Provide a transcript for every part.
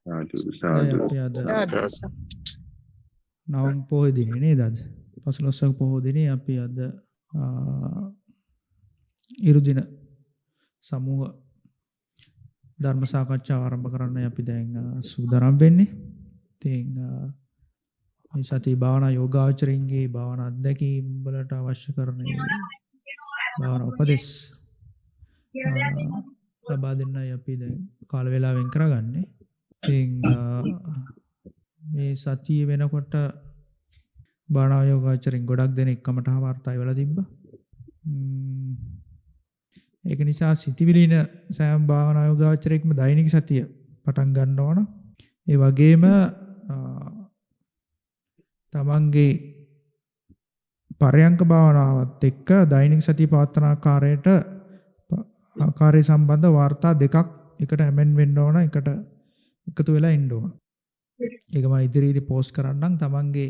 සාදු දැන් සාදු. අපි අද සාදු. නවම් පොහොය දිනේ නේද අද? පසළොස්වක පොහොය දිනේ අපි අද ඉරුදින සමූහ ධර්ම සාකච්ඡාව ආරම්භ කරන්නයි අපි දැන් සූදානම් වෙන්නේ. ඉතින් මේ සතිය භාවනා යෝගාචරින්ගේ භාවනා අධ්‍යක්ීම් වලට අවශ්‍ය කරන භාවනා උපදෙස් ලබා දෙන්නයි අපි දැන් කාල වේලාව වෙන් කරගන්නේ. ඉතින් මේ සතිය වෙනකොට භාවනා යෝගාචරින් ගොඩක් දෙනෙක් කමටහ වාර්තා වෙලා තිබ්බා. ඒක නිසා සිතිවිලින සෑම භාවනා යෝගාචරයකම දෛනික සතිය පටන් ගන්න ඕන. ඒ වගේම තමන්ගේ පරයන්ක භාවනාවත් එක්ක දෛනික සතිය පවත්වන ආකාරය සම්බන්ධ වාර්තා දෙකක් එකට හැමෙන් වෙන්න ඕන. එකට එකතු වෙලා ඉන්න ඕන. ඒක මම ඉදිරියේදී පෝස්ට් කරන්නම්. තමන්ගේ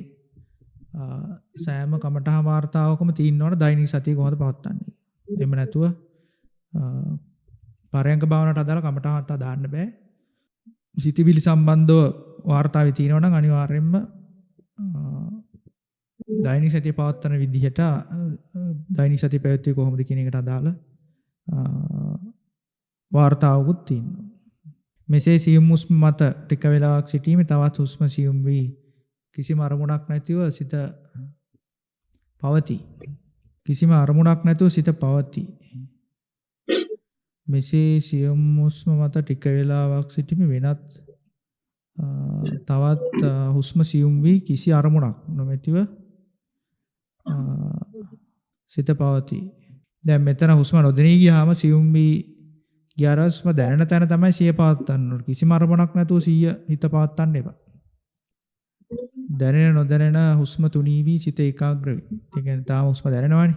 සෑම කමටහ වාර්තාවකම තියෙන්න ඕන දෛනික සතිය කොහොමද පවත්වන්නේ. එහෙම නැතුව පරයන්ක භාවනාවට අදාළ කමටහත් දාන්න බෑ. සිතිවිලි සම්බන්ධව වාර්තාවේ තියෙනවා නම් අනිවාර්යයෙන්ම දෛනික සතිය පවත්වන විදිහට දෛනික සතිය පැවැත්වුවේ කොහොමද කියන එකට අදාළ වාර්තාවකුත් තියෙනවා. මෙසේ සියුම් හුස්ම මත ටික වේලාවක් සිටීමේ තවත් හුස්ම සියුම් වී කිසිම අරමුණක් නැතිව සිත පවතී. කිසිම අරමුණක් නැතුව සිත පවතී. මෙසේ සියුම් හුස්ම මත ටික වේලාවක් සිටීමේ වෙනත් තවත් හුස්ම සියුම් වී කිසි අරමුණක් නොමැතිව සිත පවතී. දැන් මෙතන හුස්ම නොදෙනී ගියාම සියුම් වී ගියාරස්ම දැනෙන තැන තමයි සිය පවත්වන්න ඕනේ. කිසිම අරමුණක් නැතුව සිය හිත පවත්වන්න එපා. දැනෙන නොදැනෙන හුස්ම තුනී වී සිත ඒකාග්‍ර වේ. ඒ කියන්නේ තාම හුස්ම දැනෙනවනේ.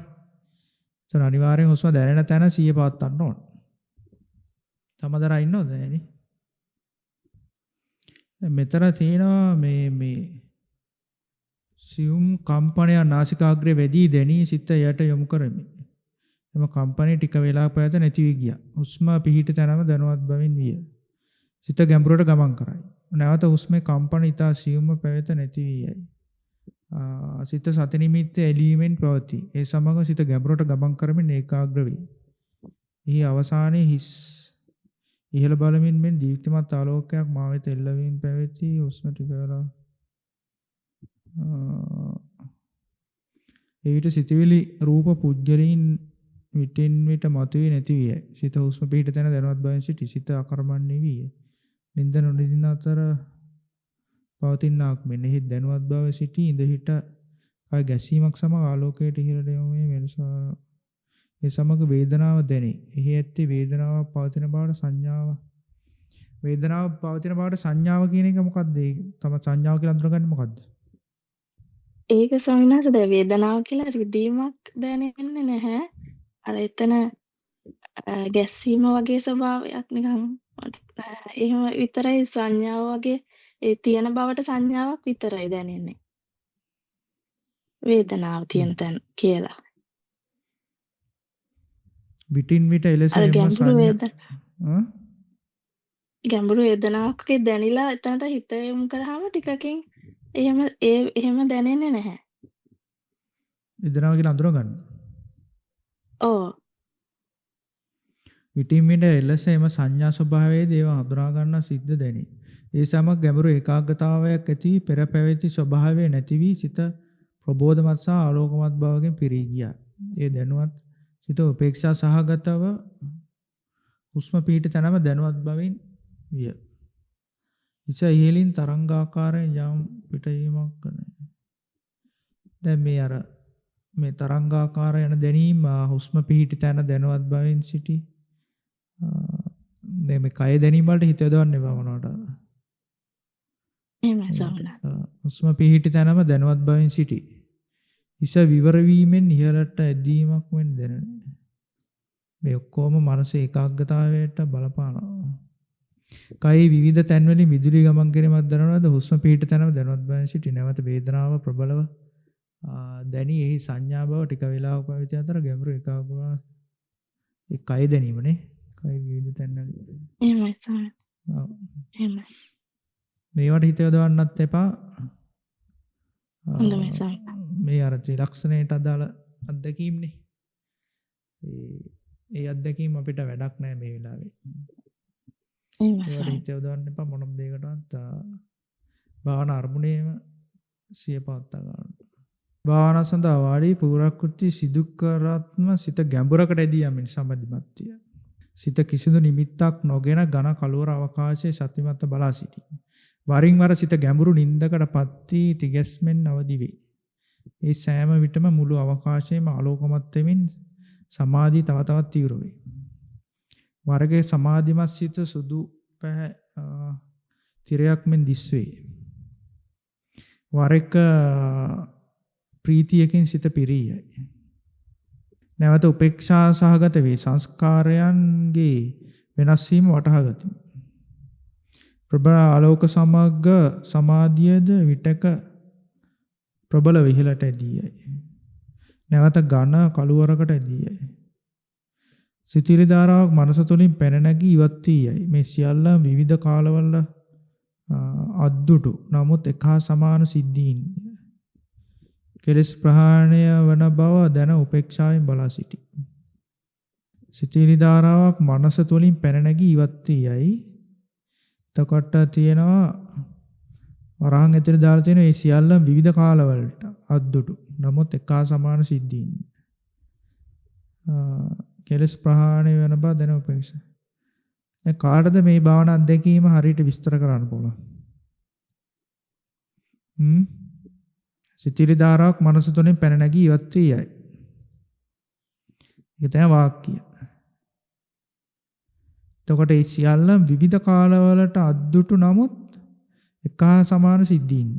ඒතන අනිවාර්යෙන් හුස්ම දැනෙන තැන සිය පවත්වන්න ඕන. සමදරා ඉන්නවද නෑනේ? මෙතන තියෙනවා මේ සියුම් කම්පනය නාසිකාග්‍රේ වැඩි දැනී සිත යට යොමු කරමි. එම කම්පනය ටික වේලාවක් පැවත නැති වී ගියා. හුස්ම පිහිට තැනම දැනුවත් බවින් විය. සිත ගැඹුරට ගමන් කරයි. නැවත හුස්මේ කම්පන ඉතා සියුම්ව පැවත නැති වී යයි. සිත සති නිමිත්ත එළීමෙන් පවතී. ඒ සමග සිත ගැඹුරට ගමන් කරමින් ඒකාග්‍ර වේ. එහි අවසානයේ හිස් ඉහළ බලමින් මෙන් දීප්තිමත් ආලෝකයක් මා වෙත එල්ලවීම පැවති. හුස්ම ටික වෙලා එවිට සිතවිලි රූප පුජ්‍යලීන් විටින් විට මතුවේ නැති විය. සිත හුස්ම පිහිට තැන දැනුවත් බවින් සිටි. සිත අකර්මණ්‍ය විය. නින්ද නොනිදින අතර පවතිනාක් මෙන් එහි දැනුවත් බව සිටි ඉඳ හිට කය ගැසීමක් සමග ආලෝකයට ඉහළට යොමු වේ. මෙලෙසා ඒ සමග වේදනාව දැනේ. එහි ඇත්තේ වේදනාව පවතින බවට සංඥාව. වේදනාව පවතින බවට සංඥාව කියන එක මොකක්ද? ඒ තමයි සංඥාව කියලා අඳුරගන්නේ මොකක්ද? ඒක ස්වාමිනාස දැන් වේදනාව කියලා රිදීමක් දැනෙන්නේ නැහැ. අර එතන ගැස්සීම වගේ ස්වභාවයක් නිකන් එහෙම විතරයි සංඥාව වගේ ඒ තියෙන බවට සංඥාවක් විතරයි දැනෙන්නේ. වේදනාව තියෙන තැන කියලා. විටින් විට එලෙස අර එම ගැඹුරු වේදනාවක් දැනිලා එතනට හිත යොමු කරාම ටිකකින් එහෙම දැනෙන්නේ නැහැ. වේදනාව කියලා අඳුරගන්න. ඔව්. විටින් විට එලෙස එම සංඥා ස්වභාවයේ දේව හඳුනා ගන්න සිද්ධ දැනේ. ඒ සමග ගැඹුරු ඒකාග්‍රතාවයක් ඇති පෙර පැවති ස්වභාවය නැති වී සිත ප්‍රබෝධමත් සහ ආලෝකමත් බවකින් පිරී ගියා. ඒ දැනුවත් සිත උපේක්ෂා සහගතව හුස්ම පිහිට තැනම දැනුවත් බවින් විය. ඉස ඉහළින් තරංගාකාරයෙන් යම් පිටවීමක් කරනවා. දැන් මේ තරංගාකාර යන දැනීම හුස්ම පිහිට තැන දැනුවත් බවින් සිටි. දැන් මේ කය දැනීම වලට හිත යොදවන්න එපා මොනවට. එහෙමයි සමහරවිට. හුස්ම පිහිට තැනම දැනුවත් බවින් සිටි. ඉස විවර වීමෙන් ඉහළට ඇදීමක් වෙන දැනෙනවා. මේ ඔක්කොම මනස ඒකාග්‍රතාවයට බලපානවා. කයේ විවිධ තැන්වලින් විදුලි ගමන් කිරීමක් දැනනවාද? හුස්ම පිහිට තැනම දැනුවත් බවින් සිටි. නැවත වේදනාව ප්‍රබලව දැනී එහි සංඥා බව ටික වේලාවක පැවති අතර ගැඹුරු ඒකාග්‍රව ඒ කය දැනීමනේ. කය විවිධ තැන්වල. එහෙමයි සමහරවිට. එහෙමයි. මේවට හිත යොදවන්නත් එපා. හොඳයි ස්වාමීන් මේ අර ත්‍රිලක්ෂණයට අදාළ අත්දැකීම්නේ. ඒ අත්දැකීම් අපිට වැඩක් නැහැ මේ වෙලාවේ. ඒවට හිත යොදවන්න එපා මොනම දෙයකටවත්. භාවනා අරමුණේම සිය පවත්වා ගන්න. භාවනා සඳහා වාඩි පුරාකෘති සිදු කරත්ම සිත ගැඹුරකට ඇදී යමින් සමාධිමත් විය. සිත කිසිදු නිමිත්තක් නොගෙන ඝන කලවර අවකාශයේ සතිමත් බලා සිටි. වරින් වර සිත ගැඹුරු නින්දකටපත් වී තිගැස්මෙන් අවදි වේ. ඒ සෑම විටම මුළු අවකාශයේම ආලෝකමත් වෙමින් සමාධිය තව තවත් තීව්‍ර වේ. වර්ගයේ සමාධිමත් සිත සුදු පැහැ තිරයක් මෙන් දිස්වේ. වරක ප්‍රීතියකින් සිත පිරියයි. නැවත උපේක්ෂා සහගත වේ සංස්කාරයන්ගේ වෙනස් වීම වටහා ගතිමි. ප්‍රබල ආලෝක සමග සමාධියද විටක ප්‍රබල විහිලට ඇදීයයි. නැවත ඝන කළුවරකට ඇදීයයි. සිතිවිලි ධාරාවක් මනස තුලින් පැන නැගී ඉවත් වී යයි. මේ සියල්ල විවිධ කාලවල අද්දුටු නමුත් එක හා සමාන සිද්ධීන්. කෙලෙස් ප්‍රහාණය වන බව දැන උපේක්ෂාවෙන් බලා සිටි. සිතිවිලි ධාරාවක් මනස තුලින් පැන නැගී ඉවත් වී යයි. එතකොට තියෙනවා වරහන් ඇතුලේ දාලා තියෙන මේ සියල්ල විවිධ කාලවලට අද්දුටු නමුත් එක හා සමාන සිද්ධීන්. කෙලෙස් ප්‍රහාණය වෙන බව දැන උපේක්ෂා. දැන් කාටද මේ භාවනා අත්දැකීම හරියට විස්තර කරන්න පුළුවන්? සිතිවිලි ධාරාවක් මනස තුලින් පැන නැගී ඉවත් වී යයි. ඒක තමයි වාක්‍ය. එතකොට මේ සියල්ල විවිධ කාලවලට අද්දුටු නමුත් එක හා සමාන සිද්ධීන්.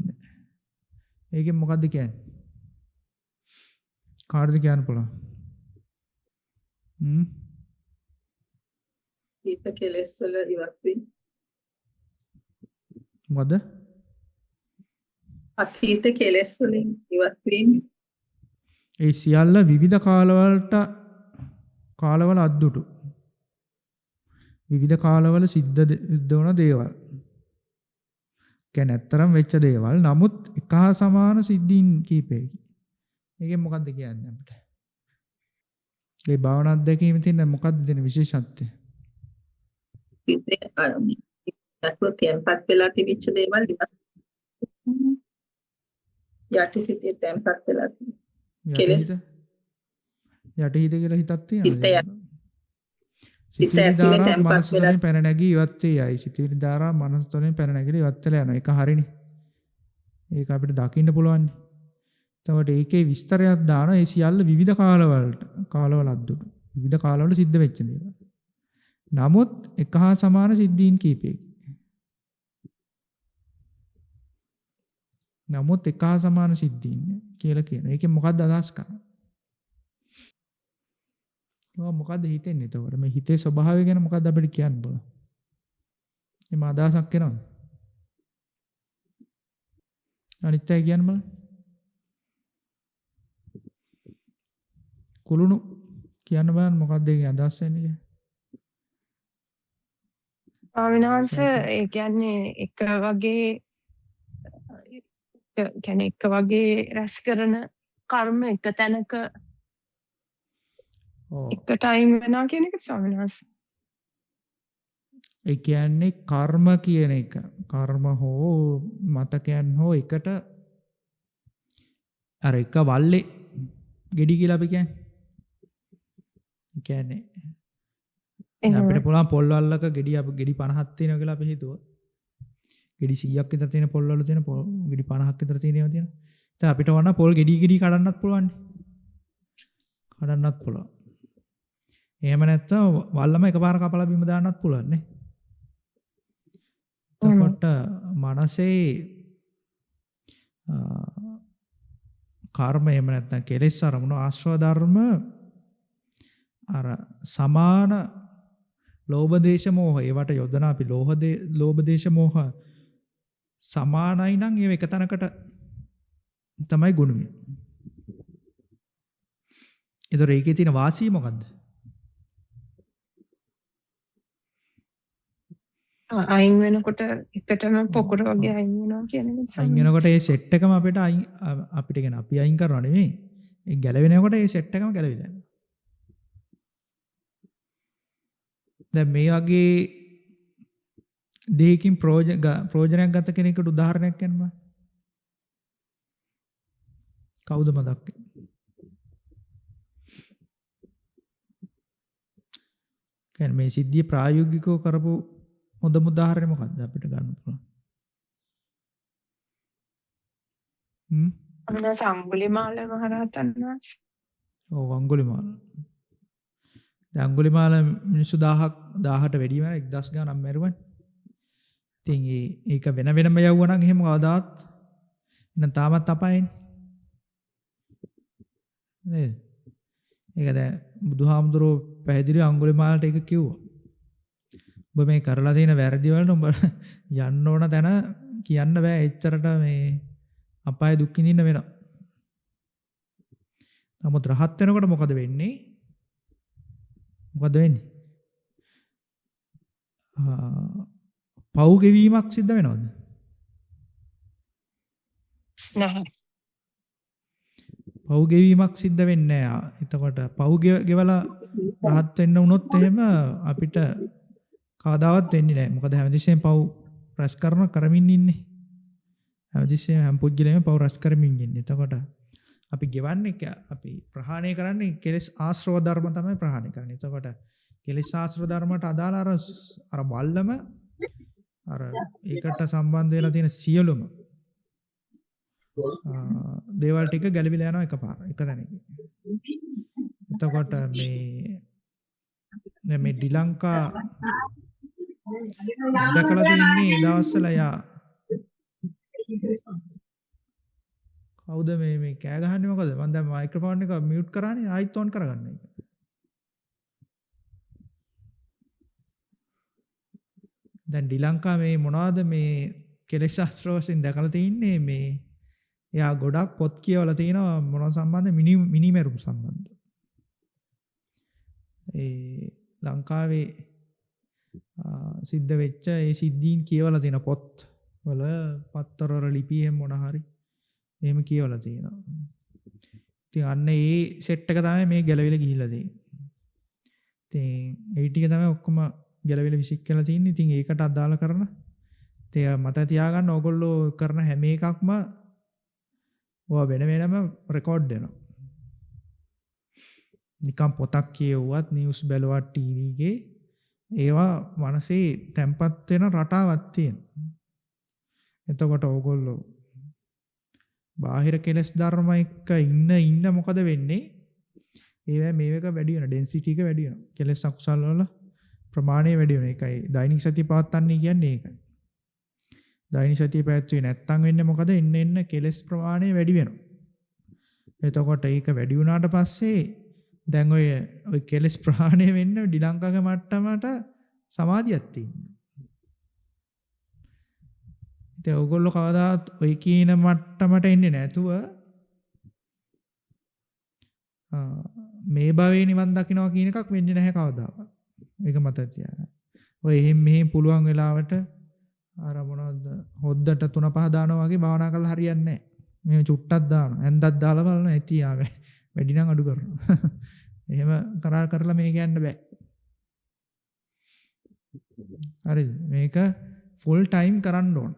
ඒකෙන් මොකද්ද කියන්නේ? කාටද කියන්න පුළුවන්? හිත කෙලෙස් වල ඉවත් වීම. මොකද? අතීත කෙලෙස් වලින් ඉවත් වීම. ඒ සියල්ල විවිධ කාලවල අද්දුටු. විවිධ කාලවල සිද්ධ වන දේවල්. කියන්නේ ඇත්තරම් වෙච්ච දේවල්. නමුත් එක හා සමාන සිද්ධීන් කීපයකි. ඒකෙන් මොකද්ද කියන්නේ අපිට? මේ භාවනා අධ්‍යක්ීමේ තියෙන මොකද්ද දෙන විශේෂත්වය? හිතේ අරමුණ තැන්පත් වෙලා තිබිච්ච දේවල් යටි සිතේ තැන්පත් වෙලා කෙලෙස් යටිහිත කියලා හිතක් තියෙනවා. හිත සිතිවිලි ධාරා මනස තුළින් පැන නැගී ඉවත් වෙයි. සිතිවිලි ධාරා මනස තුළින් පැන නැගී ඉවත් වෙලා යනවා. ඒක හරිනේ. ඒක අපිට දකින්න පුළුවන්. එතකොට ඒකේ විස්තරයක් දානවා. ඒ සියල්ල විවිධ කාලවල අද්දුටු. විවිධ කාලවල සිද්ධ වෙච්ච දේවල්. නමුත් එක හා සමාන සිද්ධීන් කීපයකි. නමුත් එක හා සමාන සිද්ධීන් කියලා කියනවා. ඒකෙන් මොකක්ද අදහස් කරන්නේ? මොකද්ද හිතෙන්නේ එතකොට? මේ හිතේ ස්වභාවය ගැන මොකද්ද අපිට කියන්න බලන්න. එහම අදහසක් එනවද? අනිත්‍යයි කියන්න බලන්න. කුළුණු කියන්න බලන්න මොකද්ද ඒකේ අදහස් වෙන්නේ කියලා. ආවිනාංශ ඒ කියන්නේ එක වගේ රැස් කරන කර්ම එක තැනක එක ටයිම් වෙනවා කියන එක ස්වාමිනාස්. ඒ කියන්නේ කර්ම කියන එක. කර්ම හෝ මතකයන් හෝ එකට අර එක වල්ලේ ගෙඩි කියලා අපි කියන්නේ. ඒ කියන්නේ අපිට පුළුවන් පොල් වල්ලක ගෙඩි 50ක් තියෙනවා කියලා අපි හිතුවා. ගෙඩි 100ක් විතර තියෙන පොල් වල තියෙන ගෙඩි 50ක් විතර තියෙනවා තියෙනවා. ඉතින් අපිට වුණා පොල් ගෙඩි කඩන්නත් පුළුවන්. කඩන්නත් පුළුවන්. එහෙම නැත්නම් වල්ලම එකපාර කපලා බිම දාන්නත් පුළුවන් නේ. එතකොට මනසේ කර්ම එහෙම නැත්නම් කෙලෙස් අරමුණු ආශ්‍රව ධර්ම අර සමාන ලෝභ දේශ මොහ ඒවට යොදන අපි ලෝභ දේශ මොහ සමානයි නම් ඒ එක තැනකට තමයි ගුණ වෙන්නේ. ඒතර ඒකේ තියෙන වාසිය මොකද්ද? අයින් වෙනකොට එකටම පොකුර වගේ අයින් වෙනවා කියන එක අයින් ස්වාමීන් වෙනකොට වහන්සේ. ඒ සෙට් එකම අපිට කියන අපි අයින් කරනවා නෙමෙයි. ඒ ගැලවෙනකොට ඒ සෙට් එකම ගැලවිලා යනවා. දැන් මේ වගේ දෙයකින් ප්‍රයෝජනයක් ගත කෙනෙකුට උදාහරණයක් කියන්න බෑ. කවුද මතක් වෙන්නේ? කියන්නේ මේ සිද්ධිය ප්‍රායෝගිකව කරපු හොඳම උදාහරණය මොකක්ද අපිට ගන්න පුළුවන්? අන්න අඟුලිමාල මහරහතන් වහන්සේ. ඔව් අඟුලිමාල. දැන් අඟුලිමාල මිනිස්සු 1000ට වැඩි වෙන 1000 ගණන් මැරුවනේ. ඉතින් ඒක වෙන වෙනම යවුවා නම් එහෙම කවදාවත් නම් තාමත් අපායනේ. නේද? ඒක දැන් බුදුහාමුදුරුවෝ පැහැදිලිව අඟුලිමාලට ඒක කිව්වා. ඔබ මේ කරලා තියෙන වැරදි වලට ඔබ යන්න ඕන තැන කියන්න බෑ එච්චරට මේ අපාය දුක් විඳින්න වෙනවා. නමුත් රහත් වෙනකොට මොකද වෙන්නේ? මොකද වෙන්නේ? පව් ගෙවීමක් සිද්ධ වෙනවද? නැහැ. පව් ගෙවීමක් සිද්ධ වෙන්නේ නැහැ. එතකොට පව් ගෙවලා රහත් වෙන්න වුණොත් එහෙම අපිට කවදාවත් වෙන්නේ නැහැ. මොකද හැමතිස්සෙම පව් රැස් කරමින් ඉන්නේ. හැමතිස්සෙම හැම පුද්ගලයෙම පව් රැස් කරමින් ඉන්නේ. එතකොට අපි ගෙවන්නේ අපි ප්‍රහාණය කරන්නේ කෙලෙස් ආශ්‍රව ධර්ම තමයි ප්‍රහාණය කරන්නේ. එතකොට කෙලෙස් ආශ්‍රව ධර්මයට අදාළ අර වල්ලම අර ඒකට සම්බන්ධ වෙලා තියෙන සියලුම දේවල් ටික ගැලවිලා යනවා එකපාර එක තැනකින්. එතකොට මේ ඩී ලංකා දැකලා තින්නේ ඒ දවස්වල යා කවුද මේ කෑ ගහන්නේ මොකද? මම දැන් මයික්‍රොෆෝන් එක මියුට් කරානේ ආයිත් ඔන් කරගන්න එක. දැන් ඩී ලංකා මේ මොනවද මේ කෙලෙස් ශාස්ත්‍ර වශයෙන් දැකලා තින්නේ මේ එයා ගොඩක් පොත් කියවලා තිනවා මොන සම්බන්ධ මිනිමෙරුම් සම්බන්ධ. ඒ ලංකාවේ සිද්ධ වෙච්ච ඒ සිද්ධීන් කියවලා තියෙන පොත් වල පත්තර වල ලිපි එහෙම මොන හරි එහෙම කියවලා තියෙනවා. ඉතින් අන්න ඒ සෙට් එක තමයි මේ ගැලවිලා ගිහිල්ලා තියෙන්නේ. ඉතින් ඒ ටික තමයි ඔක්කොම ගැලවිලා විසික් කරලා තියෙන්නේ. ඉතින් ඒකට අදාළ කරන ඉතින් මත තියාගන්න ඕගොල්ලෝ කරන හැම එකක්ම ඔය වෙන වෙනම රෙකෝඩ් වෙනවා. නිකම් පොතක් කියවුවත් නිවුස් බැලුවත් ටීවී එකේ ඒවා මනසේ තැම්පත් වෙන රටාවක් තියෙනවා. එතකොට ඕගොල්ලෝ බාහිර කෙලස් ධර්ම එක්ක ඉන්න මොකද වෙන්නේ? ඒවා මේක වැඩි වෙනවා. ඩෙන්සිටි එක වැඩි වෙනවා. කෙලස් අකුසල වල ප්‍රමාණය වැඩි වෙනවා. ඒකයි දෛනික සතිය පවත්වන්නේ කියන්නේ ඒකයි. දෛනික සතිය පැවැත්වුවේ නැත්තම් වෙන්නේ මොකද? එන්න කෙලස් ප්‍රමාණය වැඩි වෙනවා. එතකොට ඒක වැඩි වුණාට පස්සේ දැන් ඔය කෙලස් ප්‍රහාණය වෙන්න ඩී ලංකාවේ මට්ටමට සමාධියක් තියෙනවා. ඉතින් ඔයගොල්ලෝ කවදාත් ඔය කියන මට්ටමට එන්නේ නැතුව මේ භවයේ නිවන් දකින්නවා කියන එකක් වෙන්නේ නැහැ කවදාවත්. ඒක මතක තියාගන්න. ඔය එහෙම මෙහෙම පුළුවන් වෙලාවට අර මොනවද හොද්දට 3-5 දානවා වගේ භාවනා කරලා හරියන්නේ නැහැ. මේ චුට්ටක් දානවා. ඇන්දක් දාලා බලනවා ඇති ආවේ. වැඩි නම් අඩු කරනවා. එහෙම කරලා මේක යන්න බෑ. හරිද? මේක ෆුල් ටයිම් කරන්න ඕන.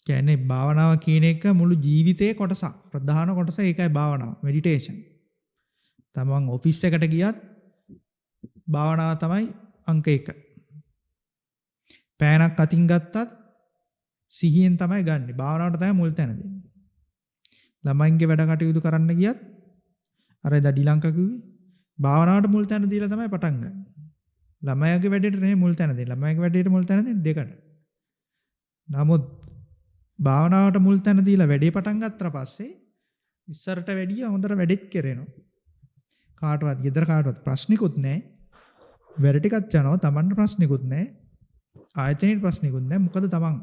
කියන්නේ භාවනාව කියන එක මුළු ජීවිතයේ කොටසක්. ප්‍රධාන කොටස ඒකයි භාවනාව. මෙඩිටේෂන්. තමන් ඔෆිස් එකට ගියත් භාවනාව තමයි අංක 1. පෑනක් අතින් ගත්තත් සිහියෙන් තමයි ගන්නෙ. භාවනාවට තමයි මුල් තැන දෙන්නේ. ළමයින්ගේ වැඩ කටයුතු කරන්න ගියත් අර ඩී ලංකා කිව්වේ භාවනාවට මුල් තැන දීලා තමයි පටන් ගන්නේ. ළමයාගේ වැඩේට නෙමෙයි මුල් තැන දෙන්නේ. ළමයාගේ වැඩේට මුල් තැන දෙන්නේ දෙකට. නමුත් භාවනාවට මුල් තැන දීලා වැඩේ පටන් ගත්තා පස්සේ ඉස්සරට වැඩිය හොඳට වැඩෙත් කරනවා. කාටවත් ගෙදර කාටවත් ප්‍රශ්නිකුත් නැහැ. වැඩ ටිකක් යනවා. Tamanට ප්‍රශ්නිකුත් නැහැ. ආයතනෙට ප්‍රශ්නිකුත් නැහැ. මොකද Taman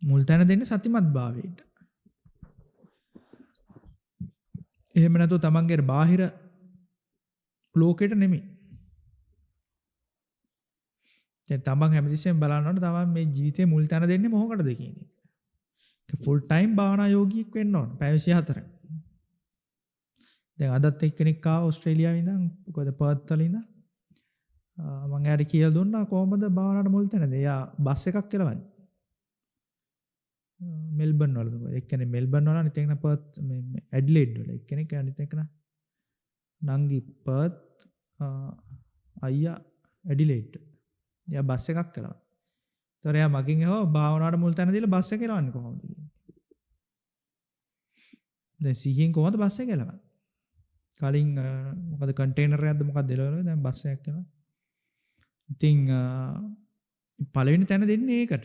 මුල් තැන දෙන්නේ සතිමත් භාවයට. එහෙම නැතුව තමන්ගේ බාහිර ලෝකෙට නෙමෙයි. දැන් තමන් හැමතිස්සෙම බලනකොට තමන් මේ ජීවිතේ මුල් තැන දෙන්නේ මොකකටද කියන එක. ඒක ෆුල් ටයිම් භාවනා යෝගියෙක් වෙන්න ඕන. පැය 24. දැන් අදත් එක්කෙනෙක් ආව ඕස්ට්‍රේලියාවේ ඉඳන් මොකද පර්ත් වල ඉඳන් මම එයාට කියලා දුන්නා කොහොමද භාවනාවට මුල් තැනද. එයා බස් එකක් කෙලවන්නේ. මෙල්බන් වලද එක්කෙනෙක් මෙල්බන් වල අනිත් එක්කෙනා පර්ත් මේ ඇඩ්ලේඩ් වල එක්කෙනෙක් අනිත් එක්කෙනා නංගි පර්ත් අයියා ඇඩිලේඩ්. එයා බස් එකක් කළා. ඒතර එයා මගෙන් ඇහුවා භාවනාවට මුල් තැන දීලා බස් එක කෙලවන්නේ කොහොමද කියලා. දැන් සිහියෙන් කොහොමද බස් එක කෙලවන්නේ? කලින් මොකද කන්ටේනර් එකක්ද මොකක්ද දෙලවල දැන් බස් එකක් කෙලවනවා. ඉතින් පළවෙනි තැන දෙන්නේ ඒකට.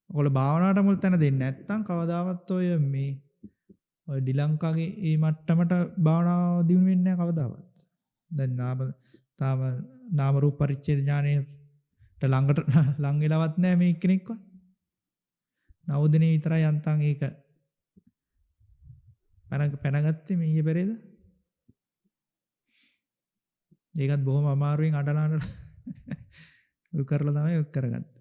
ඔයගොල්ලෝ භාවනාවට මුල් තැන දෙන්නේ නැත්නම් කවදාවත් ඔය මේ ඔය ඩිලංකාගේ මේ මට්ටමට භාවනාව දිනු වෙන්නේ නැහැ කවදාවත්. දැන් තාම නාම රූප පරිච්ඡේද ඥානයට ළඟට ලං වෙලවත් නැහැ මේ කෙනෙක්වත්. නවෝදනේ විතරයි යන්තම් ඒක පැනගත්තේ මේ ඊයේ පෙරේද. ඒකත් බොහොම අමාරුවෙන් අඬලා උල් කරලා තමයි උත් කරගත්තේ.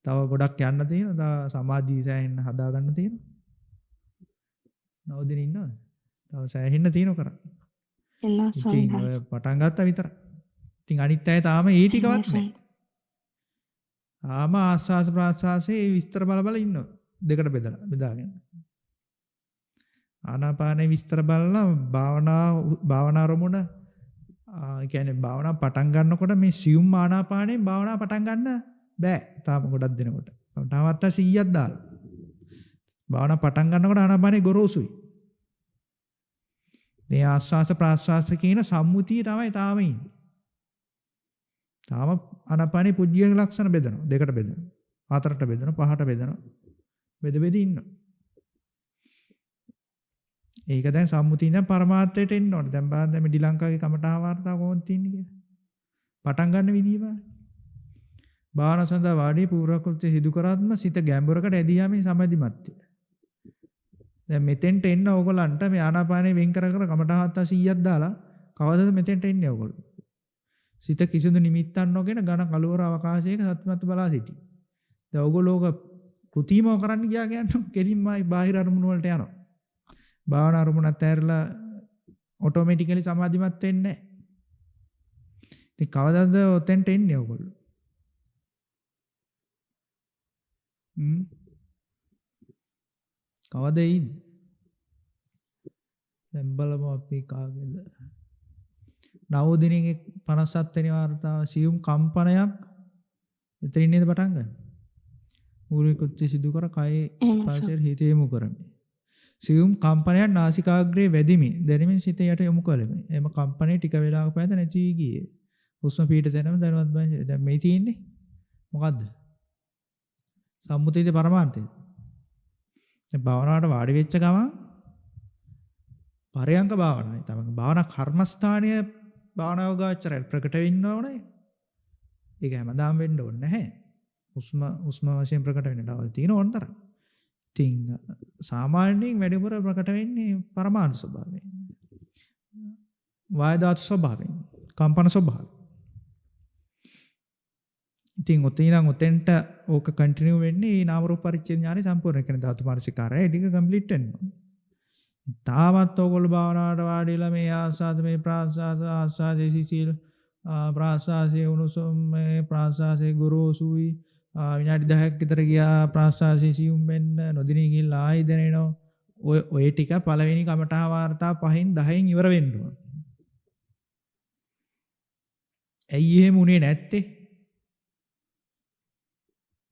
තව ගොඩක් යන්න තියෙනවා. තව සමාධිය සෑහෙන්න හදා ගන්න තියෙනවා. නවෝදනේ ඉන්නවද? තව සෑහෙන්න තියෙනවා කරන්න. ඉතින් ඔය පටන් ගත්තා විතරයි. ඉතින් අනිත් අය තාම ඒ ටිකවත් නැහැ. ආම ආස්වාස ප්‍රාස්වාසයේ විස්තර බල බල ඉන්නවා. දෙකට බෙදාගෙන. ආනාපානේ විස්තර බලලා භාවනා රමුණ කියන්නේ භාවනා පටන් ගන්නකොට මේ සියුම් ආනාපානේ භාවනා පටන් ගන්න බෑ. තාම ගොඩක් දෙනකොට. තාමත් 100ක් දාලා. භාවනා පටන් ගන්නකොට ආනාපානේ ගොරෝසුයි. මේ ආස්වාස ප්‍රාස්වාස කියන සම්මුතිය තමයි තාම ඉන්නේ. තාම ආනාපානේ පුජ්‍ය ලක්ෂණ බෙදනවා. දෙකට බෙදනවා. හතරට බෙදනවා. පහට බෙදනවා. බෙද ඉන්නවා. ඒක දැන් සම්මුතිය ඉඳන් පරමාර්ථයට එන්න ඕනේ. දැන් බලන්න මේ ඩී ලංකාවේ කමඨා වාර්තා කොහොමද තින්නේ කියලා. පටන් ගන්න විදිය බලන්න. භාවනා සඳහා වාඩි පූර්වකෘත්‍ය සිදු කරාත්ම සිත ගැඹුරකට ඇදී යමින් සමාධිමත්ය. දැන් මෙතෙන්ට එන්න ඕගොල්ලන්ට මේ ආනාපානේ වෙන් කර කමඨා වාර්තා 100ක් දාලා කවදද මෙතෙන්ට එන්නේ ඕගොල්ලෝ? සිත කිසිදු නිමිත්තක් නොගෙන ඝන කලවර අවකාශයක සත්‍යමත් බලා සිටි. දැන් ඕගොල්ලෝ කෘතිමව කරන්න ගියා කියන්නේ කෙලින්මයි බාහිර අරමුණු වලට යනවා. භාවනා අරමුණත් ඇරලා ඔටෝමැටිකලි සමාධිමත් වෙන්නේ නැහැ. ඉතින් කවදාද ඔතෙන්ට එන්නේ ඔයගොල්ලෝ? කවද එයිද? දැන් බලමු අපි කාගේද? නවෝදිනයේ 57 වෙනි වාර්තාව සියුම් කම්පනයක් එතනින් නේද පටන් ගන්න. මූලික කෘත්‍ය සිදු කර කයේ ස්පර්ශය හිතේ යොමු කරමි. සියුම් කම්පනයක් නාසිකාග්‍රේ වැදිමි. දැනෙමින් සිත යට යොමු කළෙමි. එම කම්පනයේ ටික වේලාවක පැත නැති වී ගියේ. හුස්ම පිට දැනෙම දැනුවත් බව. දැන් මේ තියෙන්නේ මොකද්ද? සම්මුතියද පරමාර්ථයද? දැන් භාවනාවට වාඩි වෙච්ච ගමන් පරයන්ක භාවනාවයි තමයි. භාවනා කර්මස්ථානීය භාවනා යෝගාචරය ප්‍රකට වෙන්න ඕනේ. ඒක හැමදාම වෙන්න ඕනේ නැහැ. හුස්ම වශයෙන් ප්‍රකට වෙන්න ඩවල් තියෙන ඕනතර. ඉතින් සාමාන්‍යයෙන් වැඩිපුර ප්‍රකට වෙන්නේ පරමාණු ස්වභාවයෙන්. වායු ධාතු ස්වභාවයෙන්, කම්පන ස්වභාවයෙන්. ඉතින් ඔතෙන්ට ඕක කන්ටිනියු වෙන්නේ මේ නාම රූප පරිච්ඡේද ඥානෙ සම්පූර්ණ කරන ධාතු මානසිකාරය ටික කම්ප්ලීට් වෙනවා. තාමත් ඕගොල්ලෝ භාවනාවට වාඩිලා මේ ආස්වාද මේ ප්‍රාස්වාද ආස්වාදේ සිසිල් ප්‍රාස්වාදයේ උණුසුම් මේ ප්‍රාස්වාදයේ ගොරෝසුයි විනාඩි 10ක් විතර ගියා ප්‍රාස්වාදයේ සියුම් වෙන්න නොදිනී ගිහිල්ලා ආයි දැනෙනවා. ඔය ටික පළවෙනි කමඨා වාර්තා 5න් 10න් ඉවර වෙන්න ඕන. ඇයි එහෙම උනේ නැත්තේ?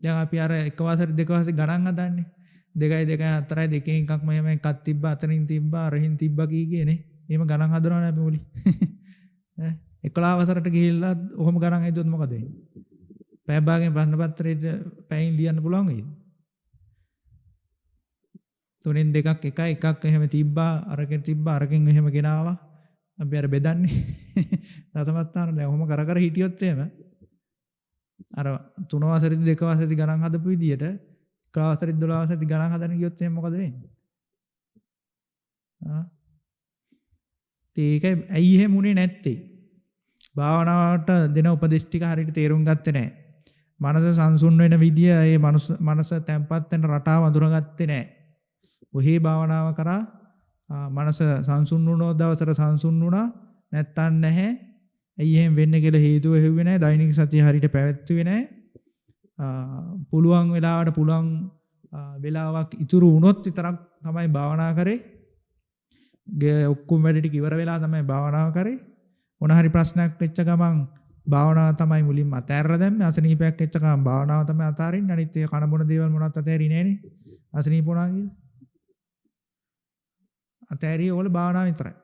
දැන් අපි අර එක වසරේ දෙක වසරේ ගණන් හදන්නේ. 2 2 4 දෙකෙන් එකක් මෙහෙම එකක් තිබ්බා අතනින් තිබ්බා අරහින් තිබ්බා කීනේ. එහෙම ගණන් හදනවනේ අපි මුලින්. 11 වසරට ගිහිල්ලා ඔහොම ගණන් හදුවොත් මොකද වෙන්නේ? පැය භාගයෙන් ප්‍රශ්න පත්‍රයට පැයින් ලියන්න පුළුවන් වෙයිද? 3න් 2ක් එකක් එහෙම තිබ්බා අරකින් තිබ්බා අරකින් එහෙම ගෙනාවා. අපි අර බෙදන්නේ. රතමත්තාන දැන් ඔහොම කර කර හිටියොත් එහෙම අර 3 වසරේදී 2 වසරේදී ගණන් හදපු විදියට 11 වසරේදී 12 වසරේදී ගණන් හදන්න ගියොත් එහෙනම් මොකද වෙන්නේ? ඒකයි ඇයි එහෙම උනේ නැත්තේ? භාවනාවට දෙන උපදේශ ටික හරියට තේරුම් ගත්තේ නැහැ. මනස සංසුන් වෙන විදිය ඒ මනස තැම්පත් වෙන රටාව අඳුරගත්තේ නැහැ. ඔහි භාවනාව කරා මනස සංසුන් වුණෝ දවසට සංසුන් වුණා නැත්තන් නැහැ. ඇයි එහෙම වෙන්නේ කියලා හේතුව හෙව්වේ නැහැ. දෛනික සතිය හරියට පැවැත්වුවේ නැහැ. පුළුවන් වෙලාවක් ඉතුරු වුණොත් විතරක් තමයි භාවනා කරේ. ඔක්කොම වැඩ ටික ඉවර වෙලා තමයි භාවනාව කරේ. මොන හරි ප්‍රශ්නයක් වෙච්ච ගමන් භාවනාව තමයි මුලින්ම අතෑරලා දැම්මේ. අසනීපයක් වෙච්ච ගමන් භාවනාව තමයි අතාරින්නේ. අනිත් ඒ කන බොන දේවල් මොනවත් අතෑරින්නේ නැහනේ. අසනීප වුණා කියලා. අතෑරිය ඕල භාවනාව විතරයි.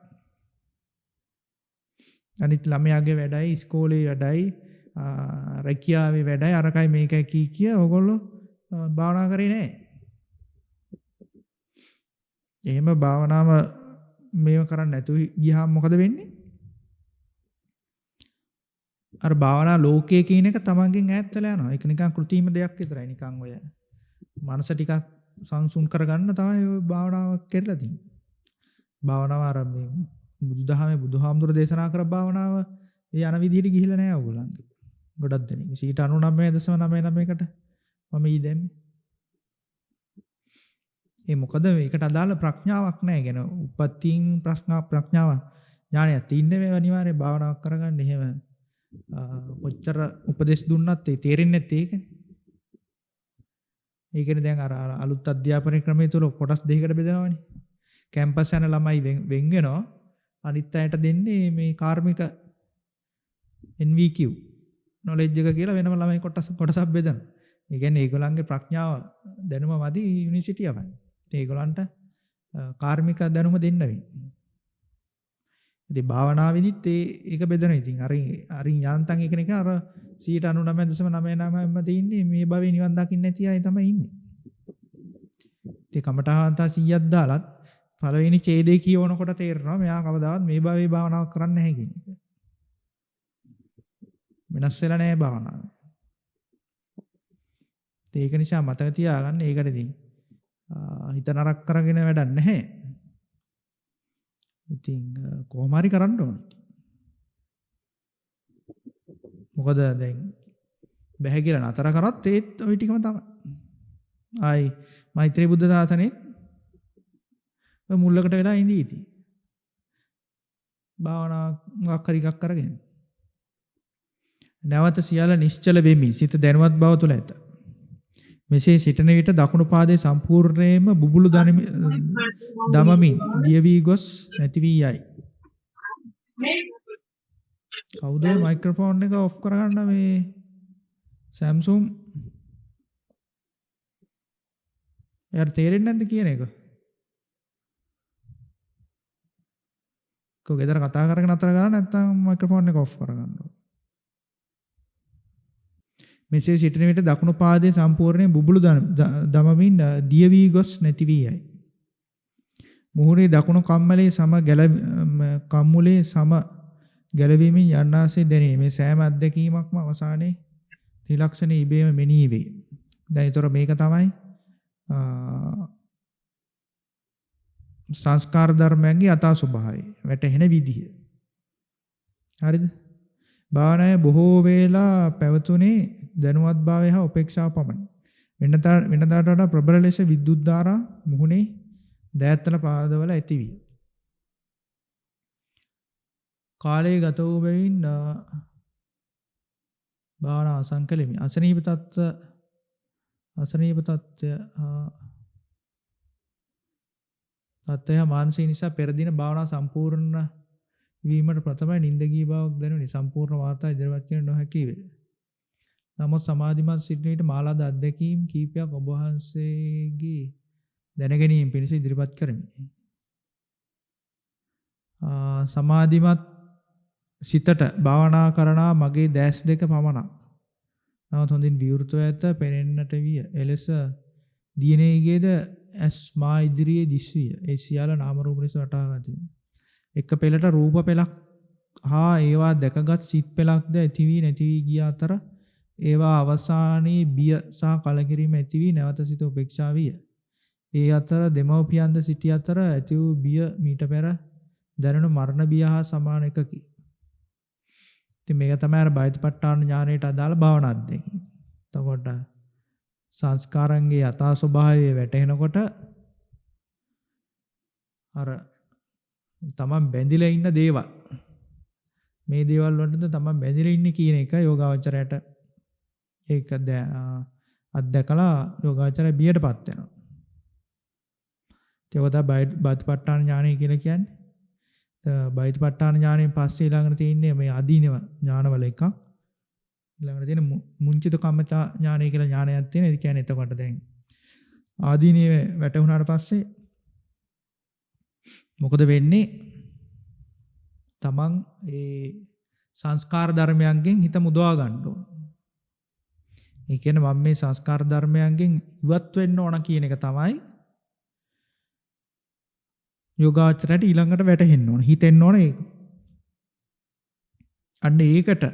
අනිත් ළමයාගේ වැඩයි, ඉස්කෝලේ වැඩයි, රැකියාවේ වැඩයි, අරකයි මේකයි කිය ඕගොල්ලෝ භාවනා කරේ නැහැ. එහෙම භාවනාව මේව කරන්නේ නැතුව ගියාම මොකද වෙන්නේ? අර භාවනා ලෝකයේ කියන එක තමන්ගෙන් ඈත් වෙලා යනවා. ඒක නිකන් කෘත්‍රිම දෙයක් විතරයි. නිකන් ඔය මනස ටිකක් සංසුන් කරගන්න තමයි ඔය භාවනාව කරලා තියෙන්නේ. භාවනාව අර මේ බුදුදහමේ බුදුහාමුදුර දේශනා කර භාවනාව ඒ යන විදිහට ගිහිල්ලා නැහැ ඕගොල්ලන්ගේ. ගොඩක් දෙනෙක් 99.99%කට මම ඊ දැම්මේ. ඒ මොකද මේකට අදාළ ප්‍රඥාවක් නැහැ. කියන උපත්තින් ප්‍රඥාව ඥානයක් තින්නේ මේ අනිවාර්ය භාවනාවක් කරගන්න. එහෙම කොච්චර උපදෙස් දුන්නත් ඒ තේරෙන්නේ නැත්තේ ඒකනේ. ඒකනේ දැන් අර අලුත් අධ්‍යාපන ක්‍රමයේ තුල කොටස් දෙකකට බෙදනවානේ. කැම්පස් යන ළමයි වෙන් වෙනවා. අනිත් අයට දෙන්නේ මේ කාර්මික NVQ knowledge එක කියලා වෙනම ළමයි කොටසක් බෙදනවා. ඒ කියන්නේ ඒගොල්ලන්ගේ ප්‍රඥාව දැනුම මදි යුනිවර්සිටි යවන්නේ. ඒගොල්ලන්ට කාර්මික දැනුම දෙන්න වෙන්නේ. ඉතින් භාවනාවේදීත් ඒක බෙදනවා. ඉතින් අර ඥාන්තන් එක එක අර 99.99%ම තියෙන්නේ මේ භවයේ නිවන් දකින්න නැති අය තමයි ඉන්නේ. ඉතින් කමඨහන්තා 100ක් දාලත් පළවෙනි ඡේදේ කියවනකොට තේරෙනවා මෙයා කවදාවත් මේ භවයේ භාවනාවක් කරන්නේ නැහැ කියන එක. වෙනස් වෙලා නැහැ භාවනාව. ඒක නිසා මතක තියාගන්න ඒකටදී හිත නරක කරගෙන වැඩක් නැහැ. ඉතින් කොහොම හරි කරන්න ඕනේ. මොකද දැන් බැහැ කියලා නතර කරත් ඒත් ওই ටිකම තමයි. ආයි මෛත්‍රී බුද්ධ ශාසනේ ඔය මුල්ලකට වෙලා ඉඳී ඉති. භාවනාවක් හරි එකක් කරගෙන. නැවත සියල්ල නිශ්චල වෙමි. සිත දැනුවත් බව තුළ ඇත. මෙසේ සිටන විට දකුණු පාදයේ සම්පූර්ණයෙන්ම බුබුලු දමමින් දිය වී ගොස් නැති වී යයි. කවුද මයික්‍රොෆෝන් එක ඔෆ් කරගන්න මේ Samsung? එයාට තේරෙන්නේ නැද්ද කියන එක? ගෙදර කතා කරගෙන අතර ගන්න නැත්නම් මයික්‍රොෆෝන් එක ඔෆ් කරගන්න ඕන. මෙසේ සිටින විට දකුණු පාදයේ සම්පූර්ණයෙන් බුබුලු දමමින් දිය වී ගොස් නැති වී යයි. මුහුණේ දකුණු කම්මුලේ සම ගැලවීමෙන් යන්නාසේ දැනේ. මේ සෑම අත්දැකීමක්ම අවසානයේ ත්‍රිලක්ෂණයේ ඉබේම මෙනී වේ. දැන් ඒතර මේක තමයි සංස්කාර ධර්මයන්ගේ යථා ස්වභාවය වැටහෙන විදිහ. හරිද? භාවනාවේ බොහෝ වේලා පැවතුනේ දැනුවත් භාවය හා උපේක්ෂාව පමණි. වෙනදාට වඩා ප්‍රබල ලෙස විද්‍යුත් ධාරා මුහුණේ දෑත්තල පාදවල ඇති විය. කාලයේ ගත වූ බැවින් භාවනා අසංකලෙමි. අසනීප තත්ත්වය මානසික නිසා පෙර දින භාවනා සම්පූර්ණ වීමට ප්‍රථම නිින්ද ගිය බවක් දැනුනි. සම්පූර්ණ වාර්තා ඉදිරිපත් කිරීම නොහැකි වේ. නමුත් සමාධිමත් සිටින විට මාලාද අධ්‍යක්ීම් කීපයක් ඔබ වහන්සේගේ දැනගැනීම පිණිස ඉදිරිපත් කරමි. සමාධිමත් සිතට භාවනා කරනා මගේ දැස් දෙක පමණක්. නමුත් හොඳින් විවෘතව ඇත පෙනෙන්නට විය. එලෙස දිනේගේද ඇස් මා ඉදිරියේ දිස්විය. ඒ සියල්ල නාම රූප ලෙස වටහා ගතිමි. එක පෙළට රූප පෙළක් හා ඒවා දැකගත් සිත් පෙළක්ද ඇති වී නැති වී ගිය අතර ඒවා අවසානයේ බිය සහ කලකිරීම ඇති වී නැවත සිත උපේක්ෂා විය. ඒ අතර දෙමව්පියන්ද සිටි අතර ඇති වූ බිය මීට පෙර දැනුණු මරණ බිය හා සමාන එකකි. ඉතින් මේක තමයි අර බයිතපට්ඨාන ඥානයට අදාළ භාවනා අධ්‍යයනය. එතකොට සංස්කාරංගේ යථා ස්වභාවය වැටහෙනකොට අර තමන් බැඳිලා ඉන්න දේවල් මේ දේවල් වලට තමන් බැඳිලා ඉන්නේ කියන එක යෝගාවචරයට ඒක අත්දකලා යෝගාචරය බියටපත් වෙනවා. ඒක තමයි බයිතපට්ඨාන ඥානය කියලා කියන්නේ. බයිතපට්ඨාන ඥානයෙන් පස්සේ ඊළඟට තියෙන්නේ මේ අදීනව ඥානවල එකක්. ඊළඟට තියෙන මුංචිත කම්මතා ඥානය කියලා ඥානයක් තියෙනවා. ඒ කියන්නේ එතකොට දැන් ආදීනව වැටුණාට පස්සේ මොකද වෙන්නේ? තමන් ඒ සංස්කාර ධර්මයන්ගෙන් හිත මුදවා ගන්න ඕන. ඒ කියන්නේ මම මේ සංස්කාර ධර්මයන්ගෙන් ඉවත් වෙන්න ඕන කියන එක තමයි යෝගාචරයට ඊළඟට වැටහෙන්න ඕන. හිතෙන්න ඕන ඒක. අන්න ඒකට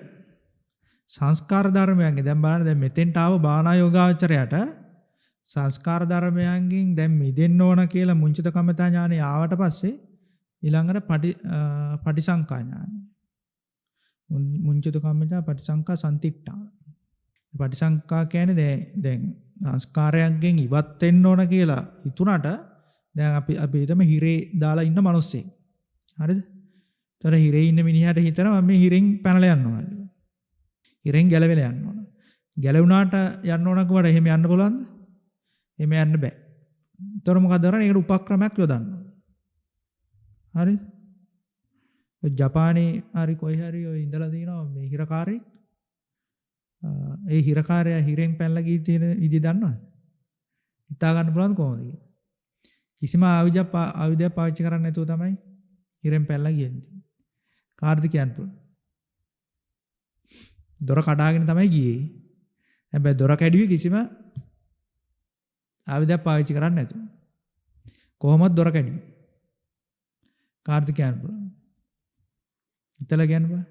සංස්කාර ධර්මයන්ගෙන් දැන් බලන්න දැන් මෙතෙන්ට ආව බාහනා යෝගාචරයට සංස්කාර ධර්මයන්ගෙන් දැන් මිදෙන්න ඕන කියලා මුංචිත කම්මතා ඥානෙ ආවට පස්සේ ඊළඟට පටිසංකා ඥානෙ. මුංචිත කම්මතා පටිසංකා සම්තිට්ඨාන. පටිසංකා කියන්නේ දැන් සංස්කාරයන්ගෙන් ඉවත් වෙන්න ඕන කියලා හිතුණාට දැන් අපි හිතමු හිරේ දාලා ඉන්න මිනිස්සෙක්. හරිද? ඒතර හිරේ ඉන්න මිනිහට හිතනවා මම මේ හිරෙන් පැනලා යන්න ඕන කියලා. හිරෙන් ගැලවෙලා යන්න ඕන. ගැලවුණාට යන්න ඕන කවට එහෙම යන්න පුළුවන්ද? එහෙම යන්න බෑ. ඒතර මොකද කරන්නේ? ඒකට උපක්‍රමයක් යොදන්න. හරිද? ජපානයේ හරි කොයි හරි ඔය ඉඳලා තියෙනවා මේ හිරකාරයෙක්. ඒ හිරකාරයා හිරෙන් පැනලා ගිහින් තියෙන විදිහ දන්නවද? හිතා ගන්න පුළුවන්ද කොහොමද කියලා? කිසිම ආයුධයක් පාවිච්චි කරන්නේ නැතුව තමයි හිරෙන් පැනලා ගියන්නේ. කාර්ද කියන්න පුළුවන්. දොර කඩාගෙන තමයි ගියේ. හැබැයි දොර කැඩුවේ කිසිම ආයුධයක් පාවිච්චි කරන්නේ නැතුව. කොහොමද දොර කැඩුවේ? කාර්ද කියන්න පුළුවන්. හිතලා කියන්න බෑ.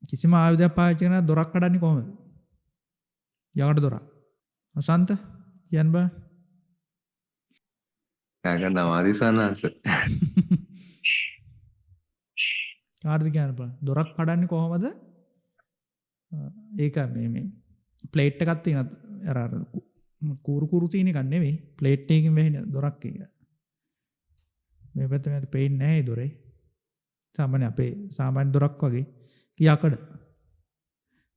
කිසිම ආයුධයක් පාවිච්චි කරන දොරක් කඩන්නේ කොහොමද? යකඩ දොරක්. අසන්ත කියන්න බෑ. Kagak namari sana. කාර්ද කියන්න පුළුවන්. දොරක් කඩන්නේ කොහොමද? ඒක මේ ප්ලේට් එකක් තියෙනවා. අර කූරු තියෙන එකක් නෙවෙයි. ප්ලේට් එකකින් වෙහින දොරක් එක. මේ පැත්තේ මට පේන්නේ නැහැ දොරේ. අපේ සාමාන්‍ය දොරක් වගේ යකඩ.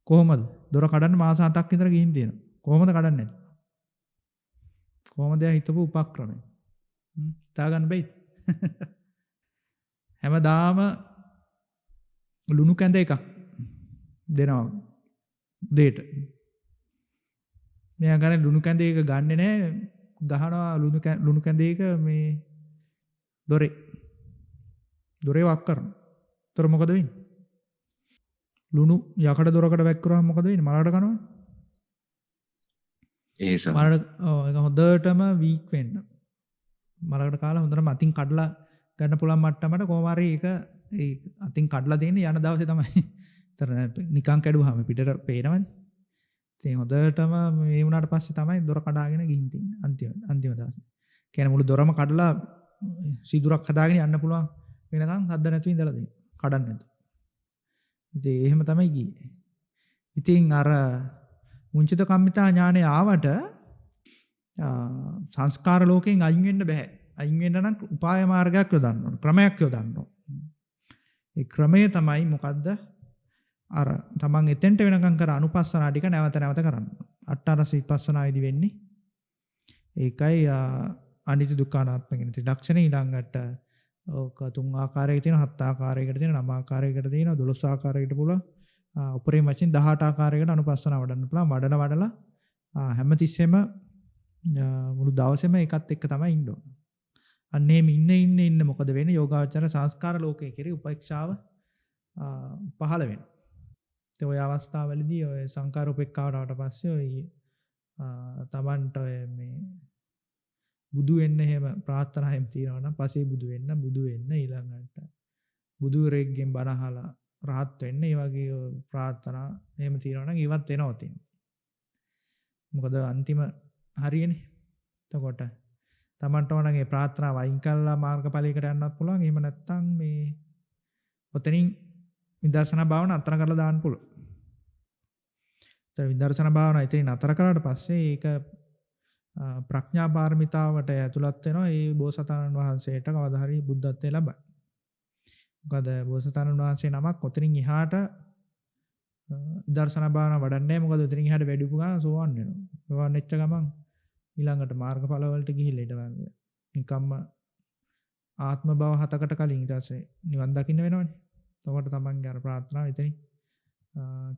කොහොමද? දොර කඩන්න මාස 7ක් විතර ගිහින් තියෙනවා. කොහොමද කඩන්නේ නැත්තේ? කොහොමද හිතපු උපක්‍රමය? හිතා ගන්න බෑයි. හැමදාම ලුණු කැඳ එකක් දෙනවා දෙයට. මෙයා ගන්න ලුණු කැඳ එක ගන්නෙ නෑ. ගහනවා ලුණු කැඳ එක මේ දොරේ වක් කරනවා. ඒතර මොකද වෙන්නේ? ලුණු යකඩ දොරකට වැක් කරාම මොකද වෙන්නේ? මලකට කනවනේ. මලකට ඒක හොඳටම වීක් වෙන්න. මලකට කාලා හොඳටම අතින් කඩලා ගන්න පුළුවන් මට්ටමට කොහොම හරි ඒක ඒ අතින් කඩලා දෙන්නේ යන දවසේ තමයි. ඒතර නිකන් කැඩුවාම පිටට පේනවනේ. ඉතින් හොඳටම මේ වුණාට පස්සේ තමයි දොර කඩාගෙන ගිහින් තින්නේ අන්තිම දවසේ. කියන්නේ මුළු දොරම කඩලා සිදුරක් හදාගෙන යන්න පුළුවන් වෙනකන් හද්ද නැතුව ඉඳලා තියෙනවා. කඩන්න නැතුව. ඉතින් එහෙම තමයි ගියේ. ඉතින් අර මුංචිත කම්මිතා ඥානෙ ආවට සංස්කාර ලෝකයෙන් අයින් වෙන්න බෑ. අයින් වෙන්න නම් උපාය මාර්ගයක් යොදන්න ඕන. ක්‍රමයක් යොදන්න ඕන. ඒ ක්‍රමය තමයි මොකද්ද? අර තමන් එතෙන්ට වෙනකම් කර අනුපස්සනා ටික නැවත නැවත කරන්න. අට්ඨාරස විපස්සනායිදි වෙන්නේ. ඒකයි අනිත්‍ය දුක්ඛ අනාත්ම කියන ත්‍රිලක්ෂණේ ඊළඟට ඔක තුන් ආකාරයකට තියෙන හත් ආකාරයකට තියෙන නව ආකාරයකට තියෙන 12 ආකාරයකට පුළුවන්. උපරිම වශයෙන් 18 ආකාරයකට අනුපස්සනා වඩන්න පුළුවන්. වඩලා හැමතිස්සෙම මුළු දවසේම එකත් එක්ක තමයි ඉන්න ඕන. අන්න එහෙම ඉන්න මොකද වෙන්නේ? යෝගාචර සංස්කාර ලෝකයේ කෙරේ උපේක්ෂාව පහළ වෙනවා. ඒ ඔය අවස්ථාවවලදී ඔය සංකාර උපේක්ඛාවට පස්සේ ඔය තමන්ට මේ බුදු වෙන්න එහෙම ප්‍රාර්ථනා එහෙම තියෙනවා නම් පස්සේ බුදු වෙන්න ඊළඟට බුදුරෙක්ගෙන් බණ අහලා රහත් වෙන්න ඒ වගේ ප්‍රාර්ථනා එහෙම තියෙනවා නම් ඉවත් වෙනවා තියෙන්නේ. මොකද අන්තිම හරියනේ. එතකොට තමන්ට ඕන නම් ඒ ප්‍රාර්ථනාව වයින් කළා මාර්ගඵලයකට යන්නත් පුළුවන්. එහෙම නැත්නම් මේ ඔතනින් විදර්ශනා භාවනාව අතර කරලා දාන්න පුළුවන්. විදර්ශනා භාවනාව ඉතින් අතර කරාට පස්සේ ඒක ප්‍රඥා පාරමිතාවට ඇතුළත් වෙනවා. ඒ බෝසතාණන් වහන්සේට කවදා හරි බුද්ධත්වය ලබයි. මොකද බෝසතාණන් වහන්සේ නමක් ඔතනින් එහාට විදර්ශනා භාවනාව වඩන්නේ නැහැ. මොකද ඔතනින් එහාට වැඩිපු ගමන් සෝවන් වෙනවා. සෝවන් වෙච්ච ගමන් ඊළඟට මාර්ගඵල වලට ගිහිල්ලා ඊට පස්සේ නිකම්ම ආත්ම භව 7කට කලින් ඊට පස්සේ නිවන් දකින්න වෙනවනේ. එතකොට තමන්ගේ අර ප්‍රාර්ථනාව එතනින්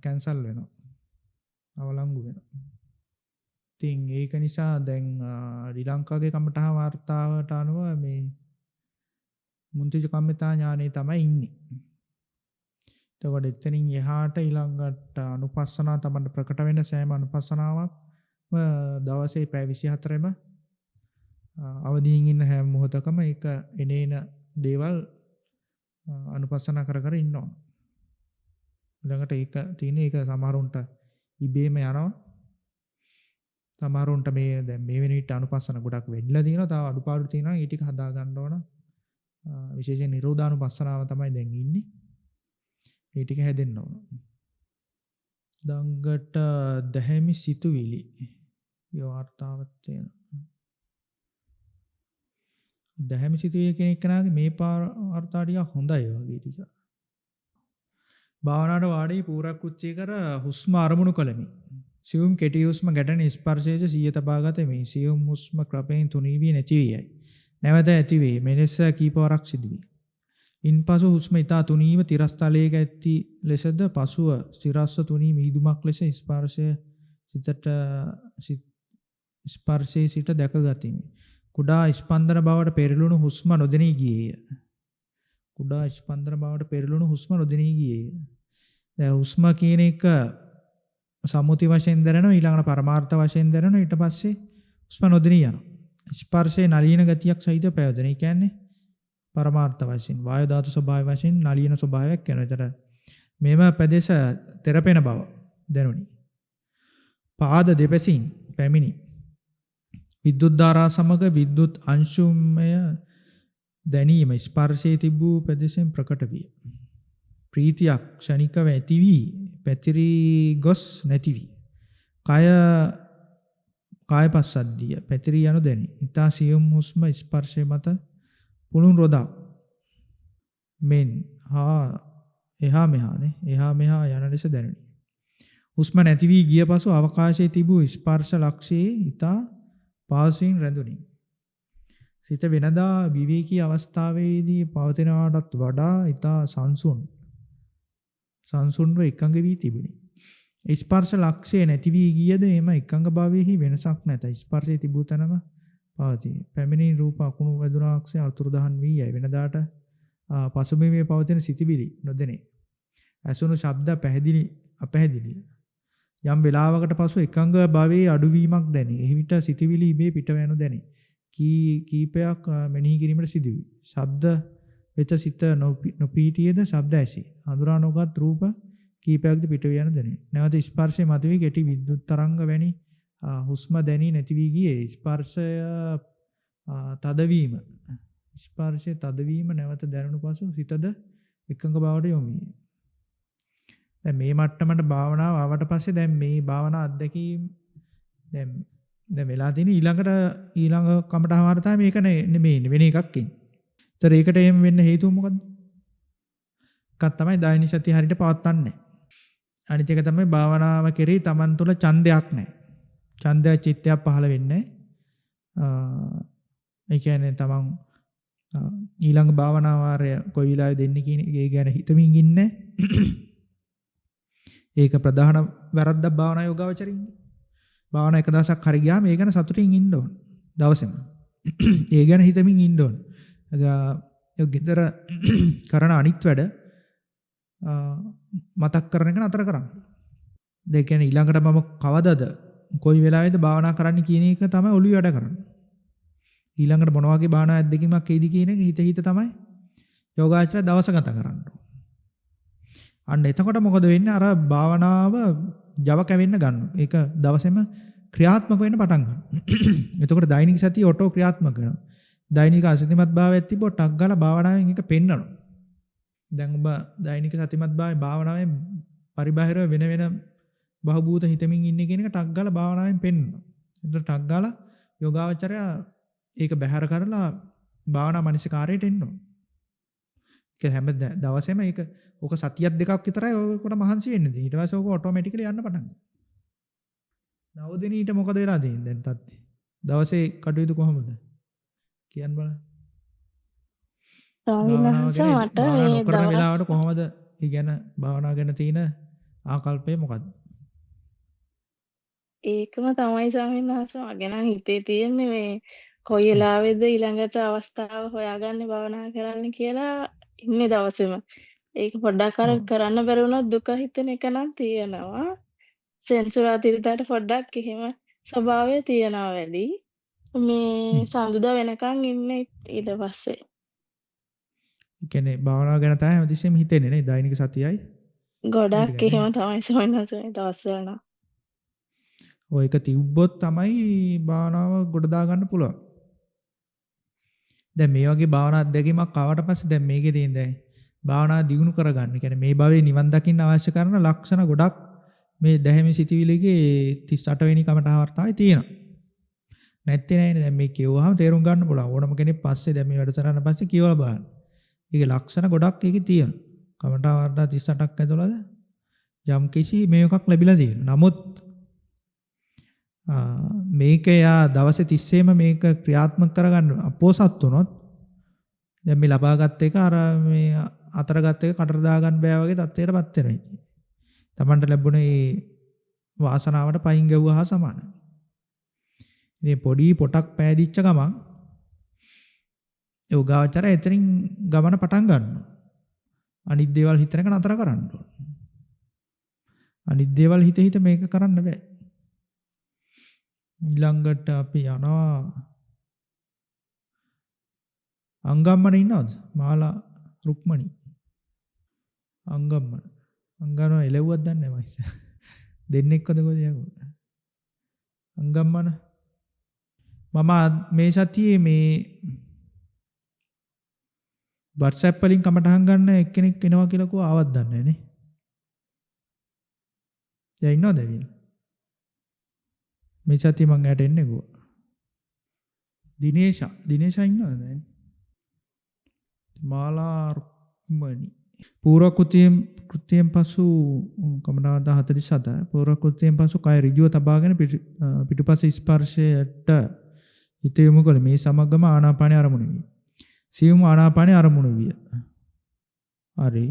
කැන්සල් වෙනවා. අවලංගු වෙනවා. ඉතින් ඒක නිසා දැන් ශ්‍රී ලංකාවේ කම්මඨහ වාර්තාවට අනුව මේ මුන්තිජ කම්මිතා ඥානෙ තමයි ඉන්නේ. එතකොට එතනින් එහාට ඊළඟට අනුපස්සනා තමයි ප්‍රකට වෙන සෑම අනුපස්සනාවක්ම දවසේ පැය 24ෙම අවදීන් ඉන්න හැම මොහොතකම ඒක එනේන දේවල් අනුපස්සනා කර කර ඉන්නවා. ඊළඟට ඒක තියෙන ඒක සමහරුන්ට ඉබේම යනවා. සමහරුන්ට මේ දැන් මේ වෙනිට අනුපස්සන ගොඩක් වෙන්නලා තියෙනවා. තව අඩුපාඩු තියෙනවා. ඒ ටික හදා ගන්න ඕන. විශේෂයෙන් නිරෝධානුපස්සනාව තමයි දැන් ඉන්නේ. ඒ ටික හැදෙන්න ඕන. දඟට දැහැමි සිතුවිලි යෝර්තාවත් තියෙනවා. දැහැමි සිතුවිලි කෙනෙක් කනාගේ මේ වාර්තා ටික හොඳයි වගේ ටික. භාවනාවට වාඩි පූරක්කුච්චේ කර හුස්ම අරමුණු කළමි. සියුම් කෙටි හුස්ම ගැටෙන ස්පර්ශයේ සිය තබා ගතෙමි. සියුම් හුස්ම ක්‍රමයෙන් තුනී වී නැති වී යයි. නැවත ඇති වේ. මෙලෙස කීපවරක් සිදු වේ. ඉන්පසු හුස්ම ඊතා තුනීව තිරස්තලයක ඇති ලෙසද පසුව සිරස්ස තුනී මිහිදුමක් ලෙස ස්පර්ශයේ සිට දැක ගතිමි. කුඩා ස්පන්දන බවට පෙරළුණු හුස්ම නොදෙනී ගියේය. කුඩා ස්පන්දන බවට පෙරළුණු හුස්ම නොදෙනී ගියේය. දැන් හුස්ම කියන එක සම්මුති වශයෙන් දැනෙනවා, ඊළඟට පරමාර්ථ වශයෙන් දැනෙනවා, ඊට පස්සේ හුස්ම නොදෙනී යනවා. ස්පර්ශයේ නලියන ගතියක් සහිත පැවැදෙන. ඒ කියන්නේ පරමාර්ථ වශයෙන් වායු ධාතු ස්වභාවය වශයෙන් නලියන ස්වභාවයක් වෙනවා. ඒතර මේව ප්‍රදේශ තෙරපෙන බව දැනුනි. පාද දෙපසින් පැමිණි විද්‍යුත් ධාරා සමග විද්‍යුත් අංශුමය දැනීම ස්පර්ශයේ තිබූ ප්‍රදේශයෙන් ප්‍රකට විය. ප්‍රීතියක් ක්ෂණිකව ඇති වී පැතිරි ගොස් නැති වී. කායපස්සද්ධිය පැතිරි යනු දැනි. ඊතා සියුම් හුස්ම ස්පර්ශය මත පුළුන් රොදා මෙන් එහා මෙහා යන ලෙස දැනුනි. හුස්ම නැති වී ගිය පසු අවකාශයේ තිබූ ස්පර්ශ ලක්ෂයේ ඊතා පාසයෙන් රැඳුනි. සිත වෙනදා විවේකී අවස්ථාවේදී පවතිනවාටත් වඩා ඊතා සංසුන්ව එකඟ වී තිබුණි. ස්පර්ශ ලක්ෂය නැති වී ගියද එම එකඟ භාවයෙහි වෙනසක් නැත. ස්පර්ශයේ තිබූ තැනම පවතී. පැමිණි රූප අකුණු වැදුනාක්ෂය අතුරුදහන් වී යයි. වෙනදාට පසුබිමේ පවතින සිතිවිලි නොදෙනේ. ඇසුණු ශබ්ද අපැහැදිලිය. යම් වේලාවකට පසු එකඟ භාවයේ අඩුවීමක් දැනේ. එහි විට සිතිවිලි ඉබේ පිටවැනු දැනේ. කීපයක් මෙනෙහි කිරීමට සිදුවේ. ශබ්ද වෙත සිත නොපීටියේද ශබ්ද ඇසේ. හඳුනා නොගත් රූප කීපයක්ද පිට යන දැනේ. නැවත ස්පර්ශයේ මතුවී කෙටි විද්‍යුත් තරංග වැනි හුස්ම දැනී නැති වී ගියේ. ස්පර්ශයේ තදවීම නැවත දැනුණු පසු සිතද එකඟ බවට යොමු විය. දැන් මේ මට්ටමට භාවනාව ආවට පස්සේ දැන් මේ භාවනා අත්දැකීම් දැන් වෙලා තියෙන ඊළඟ කමට ආවර්තය මේක නෙමෙයි වෙන එකක් ඉන්නේ. ඒතර ඒකට එහෙම වෙන්න හේතුව මොකද්ද? එකක් තමයි දායනි සතිය හරියට පවත්වන්නේ. අනිත් එක තමයි භාවනාව කෙරෙහි Taman තුල ඡන්දයක් නැහැ. ඡන්දය චිත්තයක් පහළ වෙන්නේ නැහැ. ඒ කියන්නේ Taman ඊළඟ භාවනා වාරය කොයි වෙලාවෙ දෙන්නේ කියන එක ගැන හිතමින් ඉන්නේ. ඒක ප්‍රධාන වැරද්දක් භාවනා යෝගාවචරින්නේ. භාවනා එක දවසක් හරි ගියාම ඒ ගැන සතුටින් ඉන්න ඕන. දවසෙම. ඒ ගැන හිතමින් ඉන්න ඕන. ඒ ගෙදර කරන අනිත් වැඩ මතක් කරන එක නතර කරන්න. ඒ කියන්නේ ඊළඟට මම කවදද කොයි වෙලාවෙද භාවනා කරන්න කියන එක තමයි ඔළුවේ වැඩ කරන්නේ. ඊළඟට මොන වගේ භාවනා අත්දැකීමක් එයිද කියන එක හිත තමයි යෝගාචර දවස ගත කරන්න. අන්න එතකොට මොකද වෙන්නේ? අර භාවනාව Java කැවෙන්න ගන්නවා. ඒක දවසේම ක්‍රියාත්මක වෙන්න පටන් ගන්නවා. එතකොට දෛනික සතිය ඔටෝ ක්‍රියාත්මක වෙනවා. දෛනික අසතිමත් භාවයක් තිබ්බොත් ටක් ගාලා භාවනාවෙන් ඒක පෙන්නනවා. දැන් ඔබ දෛනික සතිමත් භාවනාවෙන් පරිබාහිරව වෙන වෙන බහූත හිතමින් ඉන්නේ කියන එක ටක් ගාලා භාවනාවෙන් පෙන්වනවා. ඒතර ටක් ගාලා යෝගාවචරය ඒක බැහැර කරලා භාවනා මනසිකාරයට එනවා. ඒක හැම දවසෙම ඒක ඔක සතියක් දෙකක් විතරයි ඔකට මහන්සි වෙන්නේ. ඊට පස්සේ ඔක ඔටෝමැටිකලි යන්න පටන් ගන්නවා. නවදිනීට මොකද වෙලා තියෙන්නේ දැන් තත්ති? දවසේ කටයුතු කොහොමද? කියන්න බලන්න. භාවනා නොකරන වෙලාවට කොහොමද ඉගෙන භාවනා ගැන තියෙන ආකල්පය මොකද්ද? ඒකම තමයි ස්වාමීන් වහන්සේ මගේ නම් හිතේ තියෙන්නේ මේ කොයි වෙලාවෙද ඊළඟට අවස්ථාව හොයාගන්නේ භාවනා කරන්න කියලා ඉන්නේ දවසේම. ඒක පොඩ්ඩක් අර කරන්න බැරි වුණොත් දුක හිතෙන එක නම් තියෙනවා. සෙන්සුරාතිරිතට පොඩ්ඩක් එහෙම ස්වභාවය තියෙනවා වැඩි. මේ සඳුදා වෙනකන් ඉන්නේ ඊට පස්සේ. කියන්නේ භාවනාව ගැන තමයි හැමතිස්සෙම හිතෙන්නේ නේ දෛනික සතියයි. ගොඩක් එහෙම තමයි ස්වාමීන් වහන්සේ දවස්වල නම්. ඔය එක තිබ්බොත් තමයි භාවනාව ගොඩ දා ගන්න පුළුවන්. දැන් මේ වගේ භාවනා අත්දැකීමක් ආවට පස්සේ දැන් මේකේ තියෙන දැන් භාවනා දියුණු කරගන්න. කියන්නේ මේ භවයේ නිවන් දකින්න අවශ්‍ය කරන ලක්ෂණ ගොඩක් මේ දැහැමි සිටිවිලිගේ 38 වෙනි කමඨාවර්තාවේ තියෙනවා. නැත්තේ නෑනේ දැන් මේ කියවුවාම තේරුම් ගන්න පුළුවන්. ඕනම කෙනෙක් පස්සේ දැන් මේ වැඩසටහන පස්සේ කියවලා බලන්න. ඒකේ ලක්ෂණ ගොඩක් ඒකේ තියෙනවා. කමඨාවර්තා 38ක් ඇතුළත යම් කිසි මේකක් ලැබිලා තියෙනවා. නමුත් මේක යා දවසේ 30ෙම මේක ක්‍රියාත්මක කරගන්න අපෝසත් වුණොත් දැන් මේ ලබාගත් එක අර මේ අතරගත් එක කටට දා ගන්න බෑ වගේ තත්ත්වයකටපත් වෙනවා. තමන්ට ලැබුණේ වාසනාවට පයින් ගැව්වා හා සමානයි. ඉතින් පොඩි පොටක් පෑදිච්ච ගමන් යෝගාවචරය එතනින් ගමන පටන් ගන්නවා. අනිත් දේවල් හිතන එක නතර කරන්න ඕන. අනිත් දේවල් හිත මේක කරන්න බෑ. ඊළඟට අපි යනවා අංගම්මන ඉන්නවද? මාලා රුක්මනි. අංගම්මන. අංගම්මන එළවුවක් දන්නේ නැහැ මයිස. දෙන්නෙක්වද කොහොමද යකෝ? අංගම්මන මම මේ සතියේ මේ WhatsApp වලින් කමටහන් ගන්න එක්කෙනෙක් එනවා කියලා කෝ ආවත් දන්නේ නැහැ නේ. දැන් ඉන්නවද ඇවිල්ලා? මේ සතිය මං ඇට එන්නේ කෝ. දිනේෂා ඉන්නවද දැන්? මාලා රුක්මනි. පූර්ව කෘත්‍යයෙන් පසු කමනාද 47 පූර්ව කෘත්‍යයෙන් පසු කය ඍජුව තබාගෙන පිටුපස ස්පර්ශයට හිත යොමු කළ මේ සමගම ආනාපානය ආරමුණු විය. සියුම් ආනාපානය ආරමුණු විය. හරි.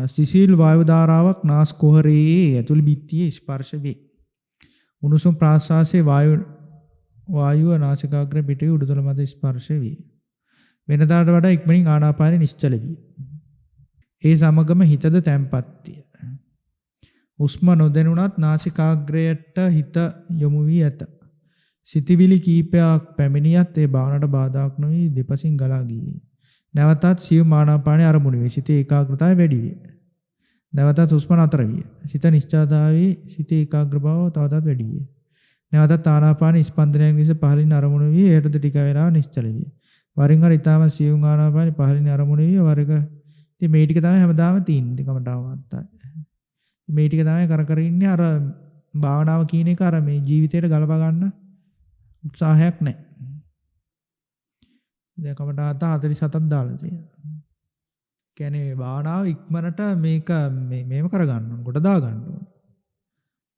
සිසිල් වායු ධාරාවක් නාස් කුහරයේ ඇතුළු බිත්තියේ ස්පර්ශ වේ. උණුසුම් ප්‍රාශ්වාසයේ වායුව නාසිකාග්‍ර පිටුවේ උඩුතල මත ස්පර්ශ වේ. වෙනදාට වඩා ඉක්මනින් ආනාපානය නිශ්චල විය. ඒ සමගම හිතද තැම්පත්ය. හුස්ම නොදැනුණත් නාසිකාග්‍රයට හිත යොමු වී ඇත. සිතවිලි කීපයක් පැමිණියත් ඒ භාවනට බාධාක් නොවි දෙපසින් ගලා ගියේ. නැවතත් සියුම් ආනාපානය ආරමුණු වේ. සිතේ ඒකාග්‍රතාවය වැඩි විය. නැවතත් හුස්ම නතර විය. සිත නිශ්චලතාවයේ සිතේ ඒකාග්‍ර බව තවතත් වැඩි විය. නැවතත් ආනාපාන ස්පන්දනයන් නිසා පහළින් ආරමුණු වී එයටද ටික වේලාවක් නිශ්චල විය. වරින් වර ඊටම සියුම් ආනාපාන පහළින් ආරමුණු වී වරක ඉතින් මේ ටික තමයි හැමදාම තියෙන්නේ කමටාවත්තයි. මේ ටික තමයි කර ඉන්නේ අර භාවනාව කියන එක අර මේ ජීවිතේට ගලප ගන්න උත්සාහයක් නැහැ. දැන් කමටාවත්ත 47ක් දාලා තියෙනවා. කියන්නේ භාවනාව ඉක්මනට මේක මේව කරගන්න ඕන. කොට දා ගන්න ඕන.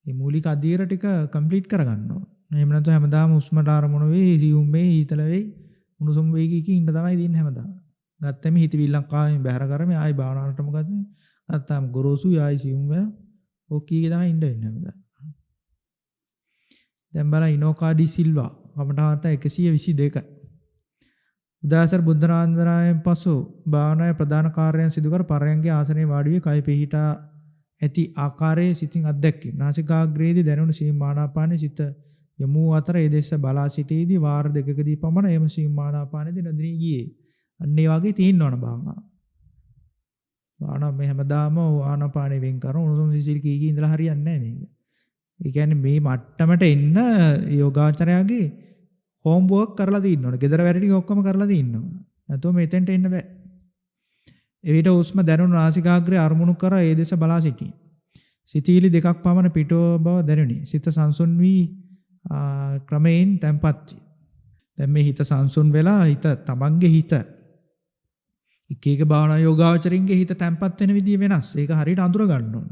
මේ මූලික අධීර ටික කම්ප්ලීට් කරගන්න ඕන. එහෙම නැත්නම් හැමදාම උස්මට ආරමුණු වෙයි, සියුම් වෙයි, ඊතල වෙයි, උණුසුම් වෙයි කී ඉන්න තමයි දින්නේ හැමදාම. ගත්තම හිතවිල්ලක් ආවෙන් බැහැර කරමු ආයි භාවනාවට මොකද නැත්තම් ගොරෝසුයි ආයි සියුම් වෙන ඔකීගේ තමයි ඉන්න වෙන්නේ හැමදාම. දැන් බලන්න ඉනෝකාඩි සිල්වා කමඨාවත 122. උදාසර බුද්ධ නාන්දරායෙන් පසු භාවනාවේ ප්‍රධාන කාර්යයන් සිදු කර පරයන්ගේ ආසනයේ වාඩි වී කය පිහිටා ඇති ආකාරයේ සිතින් අත්දැකීම. නාසිකාග්‍රේදී දැනුණු සීමානාපානයේ සිත යමු අතර ඒ දෙස බලා සිටීදී වාර දෙකකදී පමණ එම සීමානාපානයේදී නොදිනී ගියේ. අන්න ඒ වගේ තියෙන්න ඕන භාවනාව. භාවනාව මේ හැමදාම ආනාපානෙ වෙන් කරන උණුසුම් සිසිල් කී ඉඳලා හරියන්නේ නැහැ මේක. ඒ කියන්නේ මේ මට්ටමට එන්න යෝගාචරයාගේ හෝම්වර්ක් කරලා තියෙන්න ඕන. ගෙදර වැඩ ටික ඔක්කොම කරලා තියෙන්න ඕන. නැතුව මෙතෙන්ට එන්න බෑ. එවිට හුස්ම දැනුණු නාසිකාග්‍රය අරමුණු කර ඒ දෙස බලා සිටී. සිතීලි දෙකක් පමණ පිටව බව දැනුනි. සිත සංසුන් වී ක්‍රමයෙන් තැම්පත් විය. දැන් මේ හිත සංසුන් වෙලා හිත තමන්ගේ හිත එක එක භාවනා යෝගාවචරින්ගේ හිත තැම්පත් වෙන විදිය වෙනස්. ඒක හරියට අඳුර ගන්න ඕන.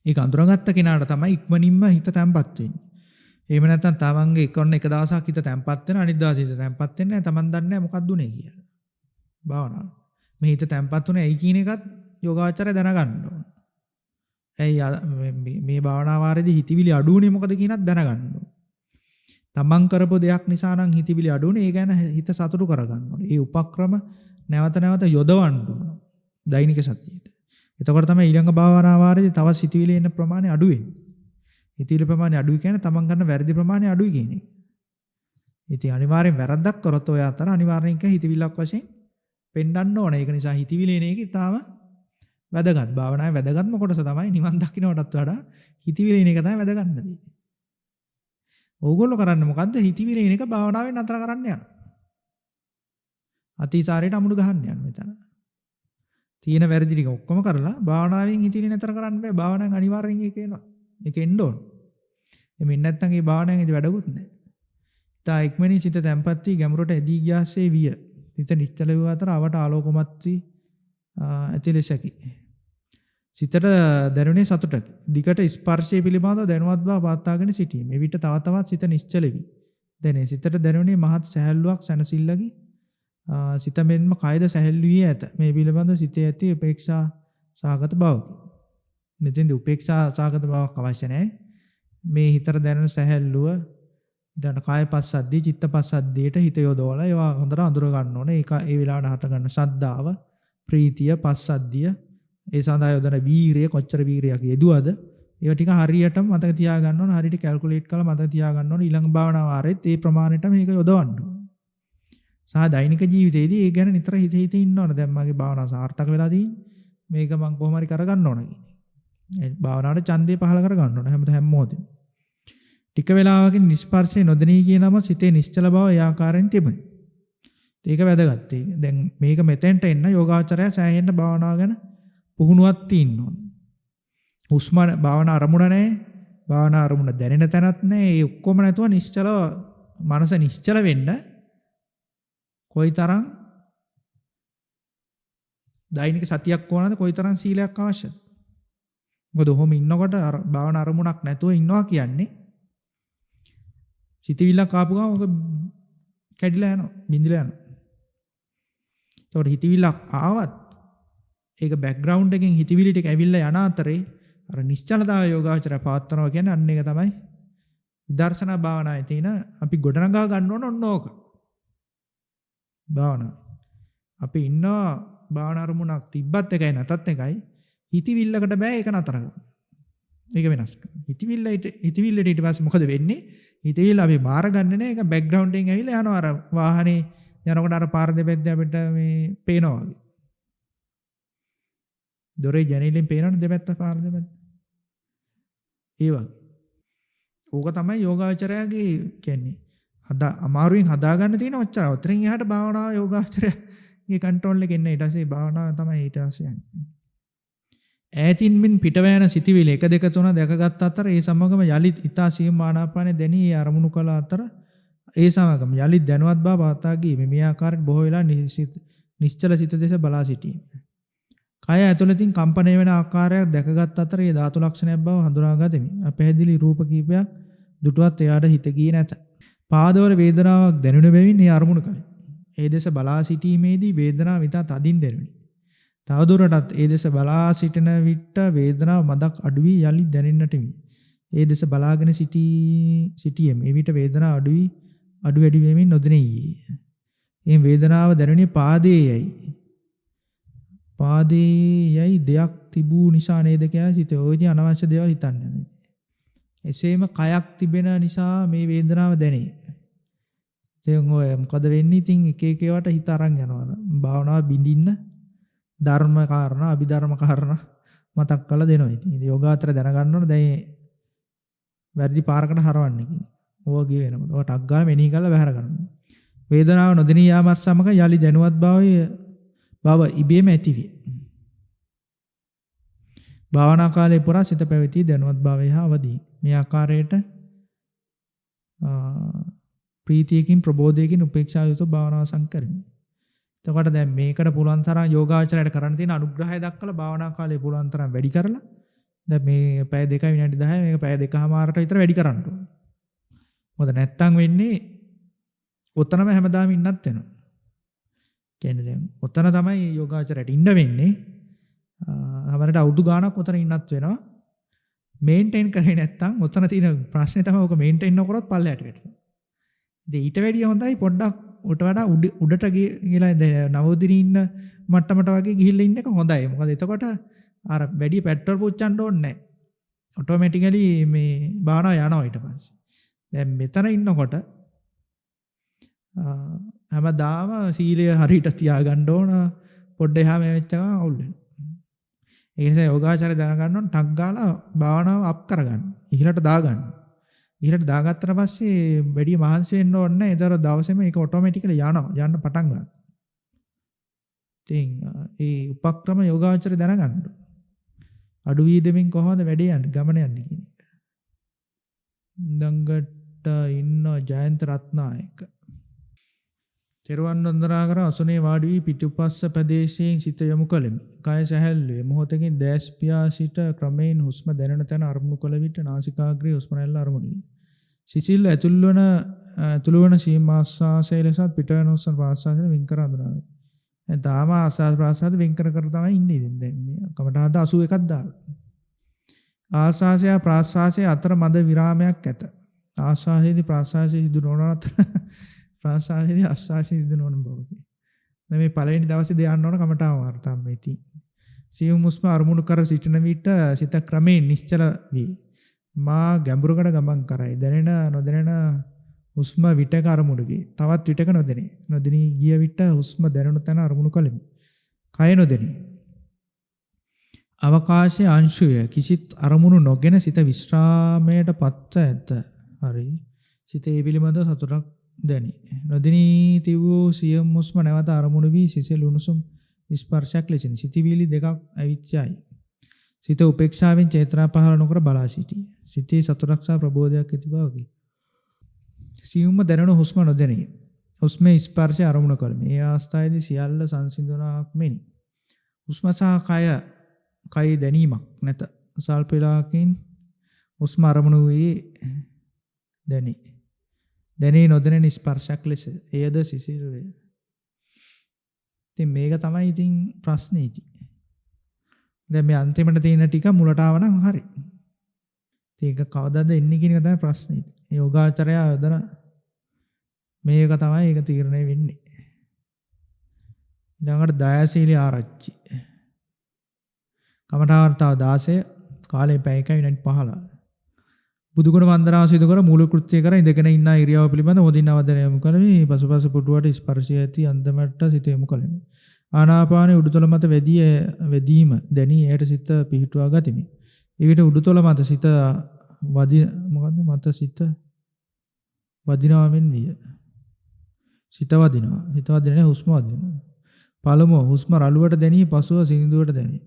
ඒක අඳුරගත්ත කෙනාට තමයි ඉක්මනින්ම හිත තැම්පත් වෙන්නේ. එහෙම නැත්නම් තමන්ගේ එක දවසක් හිත තැම්පත් වෙන අනිත් දවසේ හිත තැම්පත් වෙන්නේ නැහැ. තමන් දන්නේ නැහැ මොකක්ද උනේ කියලා. භාවනාව. මේ හිත තැම්පත් උනේ ඇයි කියන එකත් යෝගාචරය දැනගන්න ඕන. ඇයි මේ භාවනා වාරයේදී හිතවිලි අඩු වුනේ මොකද කියනත් දැනගන්න ඕන. තමන් කරපු දෙයක් නිසා නම් හිතවිලි අඩු වුනේ ඒ ගැන හිත සතුටු කරගන්න ඕන. ඒ උපක්‍රම නැවත නැවත යොදවන්න ඕන. දෛනික සතියේට. එතකොට තමයි ඊළඟ භාවනා වාරයේදී තව හිතවිලි එන ප්‍රමාණය අඩු වෙන්නේ. හිතවිලි ප්‍රමාණය අඩුයි කියන්නේ තමන් කරන වැරදි ප්‍රමාණය අඩුයි කියන එක. ඉතින් අනිවාර්යෙන් වැරද්දක් කරොත් ඔය අතර අනිවාර්යෙන් හිතවිල්ලක් වශයෙන් පෙන්වන්න ඕන. ඒක නිසා හිතවිලි එන එක ඉතාම වැදගත්. භාවනාවේ වැදගත්ම කොටස තමයි නිවන් දකින්නටත් වඩා හිතවිලි එන එක තමයි වැදගත්ම දේ. ඕගොල්ලෝ කරන්නේ මොකද්ද? හිතවිලි එන එක භාවනාවෙන් නතර කරන්න යනවා. අතීසාරයට අමුඩු ගහන්න යනවා මෙතන. තියෙන වැරදි ටික ඔක්කොම කරලා භාවනාවෙන් හිතවිලි නතර කරන්න බෑ. භාවනාවෙන් අනිවාර්යෙන් ඒක එනවා. ඒක එන්න ඕන. එමෙන්න නැත්නම් ඒ භාවනාවෙන් ඉත වැඩකුත් නැහැ. තා ඉක්මනින් සිත තැම්පත් වී ගැඹුරට ඇදී ගියාසේ විය. සිත නිශ්චල වූ අතර අවට ආලෝකමත් වී ඇති ලෙසකි. සිතට දැනුනේ සතුටකි. දිකට ස්පර්ශය පිළිබඳව දැනුවත් බව පවත්වාගෙන සිටීම. එවිට තව තවත් සිත නිශ්චල වී දැනේ. සිතට දැනුනේ මහත් සැහැල්ලුවක් සැනසෙල්ලකි. සිත මෙන්ම කයද සැහැල්ලු වී ඇත. මේ පිළිබඳව සිතේ ඇති උපේක්ෂා සාගත බවකි. මෙතෙන්දී උපේක්ෂා සාගත බවක් අවශ්‍ය නැහැ. මේ හිතට දැනෙන සැහැල්ලුව දැන් කාය පස්සද්ධිය චිත්ත පස්සද්ධියට හිත යොදවලා ඒවා හොඳට අඳුර ගන්න ඕනේ. ඒක ඒ වෙලාවට හට ගන්න ශ්‍රද්ධාව, ප්‍රීතිය, පස්සද්ධිය, ඒ සඳහා යොදන වීරිය කොච්චර වීරියක් යෙදුවද ඒවා ටික හරියටම මතක තියා ගන්න ඕනේ. හරියට කැල්කියුලේට් කරලා මතක තියා ගන්න ඕනේ. ඊළඟ භාවනා වාරෙත් ඒ ප්‍රමාණයට මේක යොදවන්න ඕනේ. සහ දෛනික ජීවිතේදී ඒ ගැන නිතර හිත ඉන්න ඕනේ. දැන් මගේ භාවනාව සාර්ථක වෙලා තියෙන්නේ. මේක මම කොහොම හරි කරගන්න ඕන කියන්නේ. ඒ භාවනාවට ඡන්දේ පහල කරගන්න ඕනේ හැම මොහොතෙම. ටික වේලාවකින් නිස්පර්ශේ නොදෙනී කියනම සිතේ නිශ්චල බව ඒ ආකාරයෙන් තිබුණි. ඒක වැදගත්. දැන් මේක මෙතෙන්ට එන්න යෝගාචරය සෑහෙන්න භාවනාව ගැන පුහුණුවක් තියෙන්න ඕන. හුස්ම භාවනා අරමුණ නැහැ. භාවනා අරමුණ දැනෙන තැනත් නැහැ. ඒ ඔක්කොම නැතුව නිශ්චල මනස නිශ්චල වෙන්න කොයිතරම් දෛනික සතියක් ඕනද කොයිතරම් සීලයක් අවශ්‍යද? මොකද ඔහොම ඉන්නකොට භාවනා අරමුණක් නැතුව ඉන්නවා කියන්නේ හිතවිල්ලක් ආපු ගමන් ඔක කැඩිලා යනවා, බින්දිලා යනවා. ඒකට හිතවිල්ලක් ආවත් ඒක බෑග්ග්‍රවුන්ඩ් එකෙන් හිතවිලි ටික ඇවිල්ලා යන අතරේ අර නිශ්චලතාව යෝගාචරය පවත්වනවා කියන්නේ අන්න ඒක තමයි විදර්ශනා භාවනාවේ තියෙන අපි ගොඩනගා ගන්න ඕන ඔන්න ඕක. භාවනාව. අපි ඉන්නවා භාවනා අරමුණක් තිබ්බත් එකයි නැතත් එකයි හිතවිල්ලකට බෑ ඒක නතර කරන්න. ඒක වෙනස් කරන්න. හිතවිල්ලට ඊට පස්සේ මොකද වෙන්නේ? හිතවිල්ල අපි බාර ගන්න නෑ. ඒක බෑග්ග්‍රවුන්ඩ් එකෙන් ඇවිල්ලා යනවා අර වාහනේ යනකොට අර පාර දෙපැත්තේ අපිට මේ පේනවා වගේ. දොරේ ජනෙලෙන් පේනවනේ දෙපැත්ත පාර දෙපැත්ත. ඒ වගේ. ඕක තමයි යෝගාචරයගේ කියන්නේ. අමාරුවෙන් හදා ගන්න තියෙන ඔච්චර. උතරින් එහාට භාවනාව යෝගාචරයගේ කන්ට්‍රෝල් එකේ ඉන්න ඊට පස්සේ භාවනාව තමයි ඊට පස්සේ යන්නේ. ඈතින් මින් පිටවැයන සිටිවිලි 1 2 3 දැකගත් අතර ඒ සමගම යලිත් ඊතා සීම ආනාපානෙ දැනී අරමුණු කළ අතර ඒ සමගම යලිත් දැනුවත් බව පවතා ගියේ. මේ ආකාරයට බොහෝ වෙලා නිශ්චල සිත දෙස බලා සිටීම. කය ඇතුළතින් කම්පණය වෙන ආකාරයක් දැකගත් අතර ඒ ධාතු ලක්ෂණයක් බව හඳුනාගතිමි. අපැහැදිලි රූප කීපයක් දුටුවත් එයාට හිත ගියේ නැත. පාදවල වේදනාවක් දැනුන බැවින් ඒ අරමුණු කළේ. ඒ දෙස බලා සිටීමේදී වේදනාව විතත් අදින් දැනුනි. තවදුරටත් ඒ දෙස බලා සිටින විට වේදනාව මදක් අඩු වී යලි දැනෙන්නට විය. ඒ දෙස බලාගෙන සිටියෙමි. ඒ විට වේදනාව අඩු වැඩි වෙමින් නොදැනී. එම් වේදනාව දැනුනේ පාදයේයි. පාදයේයි දෙයක් තිබූ නිසා නේද කියලා සිතේ. ඔය ඉතින් අනවශ්‍ය දේවල් හිතන්නේ. එසේම කයක් තිබෙන නිසා මේ වේදනාව දැනේ. දැන් ඔය මොකද වෙන්නේ? ඉතින් එක එක ඒවාට හිත අරන් යනවා. භාවනාව බිඳින්න ධර්ම කාරණා, අභිධර්ම කාරණා මතක් කරලා දෙනවා. ඉතින් යෝගාචර දැනගන්න ඕන දැන් වැරදි පාරකට හරවන්නේ කියන්නේ. ඕවා ගිය වෙනකොට. ඔය ටක් ගාලා මෙනෙහි කරලා බහැර ගන්න. වේදනාව නොදෙනී යාමත් සමග යලි දැනුවත් භාවය බව ඉබේම ඇතිවේ. භාවනා කාලයේ පුරා සිත පැවති දැනුවත් භාවය හා අවදි. මේ ආකාරයට ප්‍රීතියකින් ප්‍රබෝධයකින් උපේක්ෂාව යුතුව භාවනාව සංකරමි. එතකොට දැන් මේකට පුළුවන් තරම් යෝගාචරයට කරන්න තියෙන අනුග්‍රහය දක්වලා භාවනා කාලය පුළුවන් තරම් වැඩි කරලා දැන් මේ පැය 2 විනාඩි 10 මේක පැය 2:00මාරට විතර වැඩි කරන්න ඕනේ. මොකද නැත්තම් වෙන්නේ ඔතනම හැමදාම ඉන්නත් වෙනවා. කියන්නේ දැන් ඔතන තමයි යෝගාචරයට ඉන්න වෙන්නේ. අපරට අවුරුදු ගාණක් ඔතන ඉන්නත් වෙනවා. මේන්ටේන් කරේ නැත්තම් ඔතන තියෙන ප්‍රශ්නේ තමයි ඔක මේන්ටේන් නොකරොත් පල්ලයට වැටෙනවා. ඉතින් ඊට වැඩිය හොඳයි පොඩ්ඩක් උට වඩා උඩට ගිහලා නවෝදිනී ඉන්න මට්ටමට වගේ ගිහිල්ලා ඉන්න එක හොඳයි. මොකද එතකොට අර වැඩි පෙට්‍රල් පුච්චන්න ඕනේ නැහැ. ඔටෝමැටිකලි මේ බානවා යනවා ඊට පස්සේ. දැන් මෙතන ඉන්නකොට හැමදාම සීලය හරියට තියාගන්න ඕන. පොඩ්ඩ එහා මේ වෙච්ච ගමන් අවුල් වෙනවා. ඒ නිසා යෝගාචරය දැනගන්න ඕන ටක් ගාලා භාවනාව අප් කරගන්න. ඉහළට දාගන්න. ඉහළට දාගත්තට පස්සේ වැඩි මහන්සි වෙන්න ඕනේ නැහැ. ඒතර දවසේම ඒක ඔටෝමැටිකලි යන්න පටන් ගන්නවා. ඉතින් ඒ උපක්‍රම යෝගාචරය දැනගන්න. අඩු වීදෙමින් කොහොමද වැඩේ යන්නේ ගමන යන්නේ කියන එක. දංගට ඉන්න ජයන්ත රත්නායක. තෙරුවන් වන්දනා කර අසුනේ වාඩි වී පිටුපස්ස ප්‍රදේශයෙන් සිත යොමු කළෙමි. කය සැහැල්ලුවේ. මොහොතකින් දැස් පියා සිට ක්‍රමයෙන් හුස්ම දැනෙන තැන අරමුණු කළ විට නාසිකාග්‍රේ හුස්ම රැල්ල අරමුණු වී. සිසිල් ඇතුළු වන සීමාස්වාසය ලෙසත් පිටවන හුස්ම ප්‍රාශ්වාසයෙන් වෙන් කර හඳුනාගන්න. දැන් තාම ආස්වාද ප්‍රාශ්වාස වෙන් කර තමයි ඉන්නේ ඉතින් දැන් මේ කමටහද 81ක් දාලා. ආස්වාසය ප්‍රාශ්වාසය අතර මද විරාමයක් ඇත. ආස්වාසයේදී ප්‍රාශ්වාසයේ සිදු නොවන අතර ප්‍රාශ්වාසයේදී ආස්වාසයේ සිදු නොවන බවකි. දැන් මේ පළවෙනි දවසේ දෙයන්න ඕන කමටහම වර්තම් මේ තී. සියුම් හුස්ම අරමුණු කර සිටින විට සිත ක්‍රමයෙන් නිශ්චල වේ. මා ගැඹුරකට ගමන් කරයි. දැනෙන නොදැනෙන හුස්ම විටක අරමුණු වේ. තවත් විටක නොදැනේ. නොදැනී ගිය විට හුස්ම දැනුණු තැන අරමුණු කළෙමි. කය නොදැනේ. අවකාශයේ අංශය කිසිත් අරමුණු නොගෙන සිත විශ්‍රාමයට පත්ව ඇත. හරි. සිත ඒ පිළිබඳව සතුටක් දැනේ. නොදැනී තිබූ සියම් හුස්ම නැවත අරමුණු වී සිසිල් උණුසුම් ස්පර්ශයක් ලෙසින් සිතවිලි දෙකක් ඇවිච්චයි. සිත උපේක්ෂාවෙන් චේතනා පහළ නොකර බලා සිටී. සිතේ සතුටක් සහ ප්‍රබෝධයක් ඇති බවකි. සියුම්ම දැනෙන හුස්ම නොදැනේ. හුස්මේ ස්පර්ශය අරමුණු කරමි. ඒ අවස්ථාවේදී සියල්ල සංසිඳුණාක් මෙනි. හුස්ම සහ කය දැනීමක් නැත. සල්ප වේලාවකින් හුස්ම අරමුණු වී දැනේ. දැනී නොදැනෙන ස්පර්ශයක් ලෙස එයද සිසිල් වේ. ඉතින් මේක තමයි ඉතින් ප්‍රශ්නේ ඉති. දැන් මේ අන්තිමට තියෙන ටික මුලට ආව නම් හරි. ඉතින් ඒක කවදාද එන්නේ කියන එක තමයි ප්‍රශ්නේ. යෝගාචරය යොදන මේක තමයි ඒක තීරණය වෙන්නේ. ඊළඟට දයාශීලී ආරච්චි. කමඨාවර්තාව 16 කාලේ පැය 1 විනාඩි 15. බුදුගුණ වන්දනාව සිදු කර මූල කෘත්‍ය කර ඉඳගෙන ඉන්න ඉරියව පිළිබඳ හොඳින් අවධානය යොමු කරමි. පසුපස පුටුවට ස්පර්ශය ඇති අන්දමට සිත යොමු කළෙමි. ආනාපානයේ උඩුතල මත වැදීම දැනී එයට සිත පිහිටුවා ගතිමි. එවිට උඩුතල මත සිත වදිනවා මෙන් විය. සිත වදිනවා. හිත වදිනේ හුස්ම වදිනවා. පළමුව හුස්ම රළුවට දැනී පසුව සිනිඳුවට දැනේ.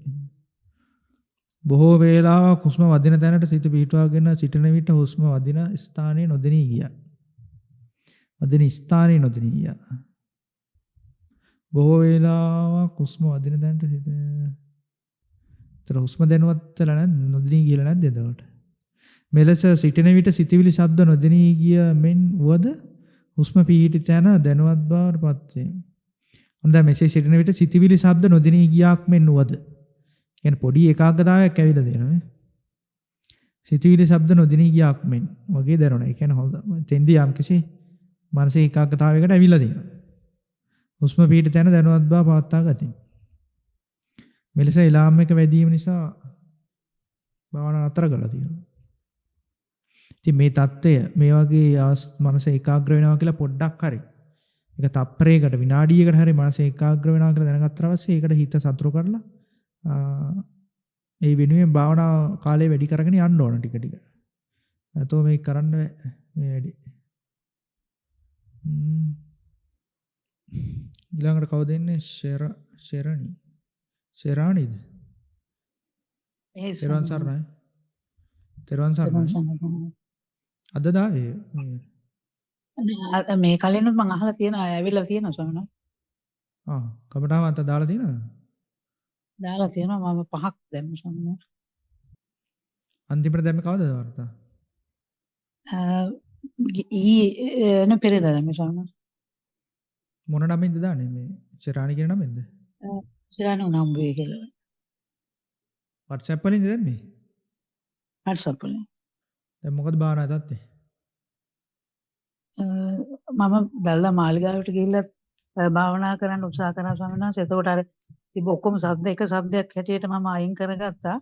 බොහෝ වේලාවක් හුස්ම වදින තැනට සිත පිහිටුවාගෙන සිටින විට හුස්ම වදින ස්ථානයේ නොදෙනී ගියා. බොහෝ වේලාවක් හුස්ම වදින තැනට සිත. ඒතර හුස්ම දැනුවත් වෙලා නැද්ද? නොදෙනී ගියලා නැද්ද එතකොට? මෙලෙස සිටින විට සිතවිලි ශබ්ද නොදෙනී ගිය මෙන් වද හුස්ම පිහිටි තැන දැනුවත් බවට පත් වේ. හොඳයි මෙසේ සිටින විට සිතවිලි ශබ්ද නොදෙනී ගියාක් මෙන් වද. කියන්නේ පොඩි ඒකාග්‍රතාවයක් ඇවිල්ලා දෙනවා. සිතවිලි ශබ්ද නොදෙනී ගියාක් මෙන් වගේ දැනුණා. ඒ කියන්නේ හොඳ තෙන්දී යම් කිසි මානසික ඒකාග්‍රතාවයකට ඇවිල්ලා දෙනවා. හුස්ම පිහිටි තැන දැනුවත් බව පවත්වා ගතිමි. මෙලෙස ඉලාම් එක වැඩිම නිසා භාවනාව අතර කළා තියෙනවා. ඉතින් මේ தত্ত্বය මේ වගේ මනස ඒකාග්‍ර වෙනවා කියලා පොඩ්ඩක් හරි ඒක තප්පරයකට විනාඩියකට හරි මනස ඒකාග්‍ර වෙනවා කියලා දැනගත්තා පස්සේ ඒකට හිත සතුරු කරලා ඒ වෙනුවෙන් භාවනා කාලය වැඩි කරගෙන යන්න ඕන ටික ටික. නැතෝ මේක කරන්න මේ වැඩි. ඊළඟට කවුද ඉන්නේ? ශෙරණි. ශෙරාණිද? ඒ තෙරුවන් සරණයි. තෙරුවන් සරණයි. අද දාවේ මේ කලිනුත් මම අහලා තියෙනවා ඇවිල්ලා තියෙනවා ස්වාමීන් වහන්සේ. කමටාව අත දාලා තියෙනවද? දාලා තියෙනවා මම 5ක් දැම්ම ස්වාමීන් වහන්සේ. අන්තිමට දැම්මේ කවදද වර්තා? ඊ පෙරේදා දැම්ම ස්වාමීන් වහන්සේ. මොන නමින්ද දාන්නේ මේ ශෙරාණි කියන නමින්ද? ඉස්සරහට උනම්බුවේ කියලා. WhatsApp වලින්ද දැම්මේ? WhatsApp වලින්. දැන් මොකද භාවනා තත්ත්වේ? මම දැල්ලා මාලිගාවට ගිහිල්ලා භාවනා කරන්න උත්සාහ කරා ස්වාමීන් වහන්සේ. එතකොට අර තිබ්බ ඔක්කොම શબ્ද එක શબ્දයක් හැටියට මම අයින් කරගත්තා.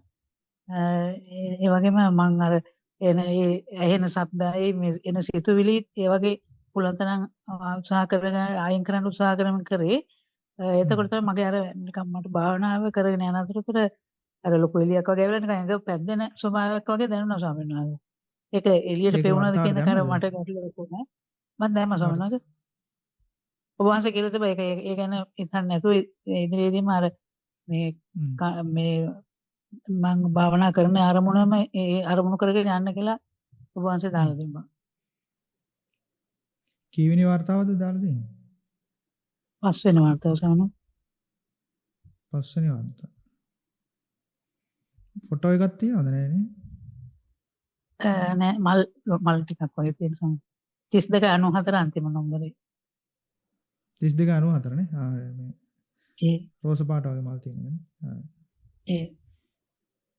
ඒ වගේම මම අර එන ඒ ඇහෙන શબ્දයි මේ එන සිතුවිලි ඒ වගේ පුළුවන් තරම් උත්සාහ කරගෙන අයින් කරන්න උත්සාහ කරේ. එතකොට තමයි මගේ අර නිකන් මට භාවනාව කරගෙන යන අතරතුර අර ලොකු එළියක් වගේ ඇවිල්ලා නිකන් ඒක පැද්දෙන ස්වභාවයක් වගේ දැනුණා ස්වාමීන් වහන්සේ. ඒක එළියට ඒක පෙවුනද කියන වර්තාවට කර දැම්මද? මට ගැටලුවක් වුණා. මම දැම්මා ස්වාමීන් වහන්සේ. ඔබ වහන්සේ කියලා තිබ්බා ඒක ඒ ගැන හිතන්න නැතුව ඉදිරියේදීම අර මේ මම භාවනා කරන අරමුණම ඒ අරමුණු කරගෙන යන්න කියලා ඔබ වහන්සේ දාලා තිබ්බා. කීවෙනි වර්තාවද දාලා තියෙන්නේ? 5 වෙනි වර්තාව ස්වාමීන් වහන්සේ. 5 වෙනි වර්තාව. ෆොටෝ එකක් තියෙනවද නෑනේ? නෑ මල් ටිකක් වගේ තියෙන ස්වාමීන් වහන්සේ. 3294 අන්තිම නම්බරේ. 3294 නේ. මේ ඒ රෝස පාට වගේ මල් තියෙනනේ. ඒ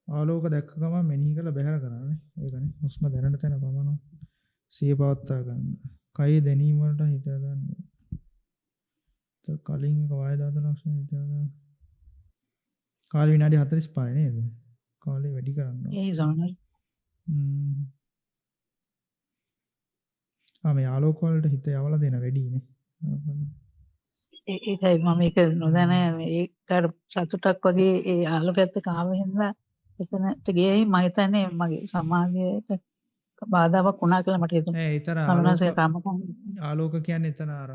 ආලෝක දැක්ක ගමන් මෙනෙහි කරලා බැහැර කරන්නේ. ඒකනේ. හුස්ම දැනෙන තැන පමණ සිය පවත්වා ගන්න. කය දැනීම වලට හිත ගන්න. කලින් එක වාය දාත ලක්ෂණ හිත ගන්න. කාල විනාඩි 45 නේද? කාලේ වැඩි කරනවා. ඒ ස්වාමීන් මේ ආලෝක වලට හිත යවලා දෙන වැඩිනේ. ඒකයි මම ඒක නොදැන ඒකට සතුටක් වගේ ඒ ආලෝකයත් කාම හින්දා එතනට ගියේ මම හිතන්නේ මගේ සමාධියට බාධාවක් වුණා කියලා මට හිතුණා. ඒතර ආලෝක කියන්නේ එතන අර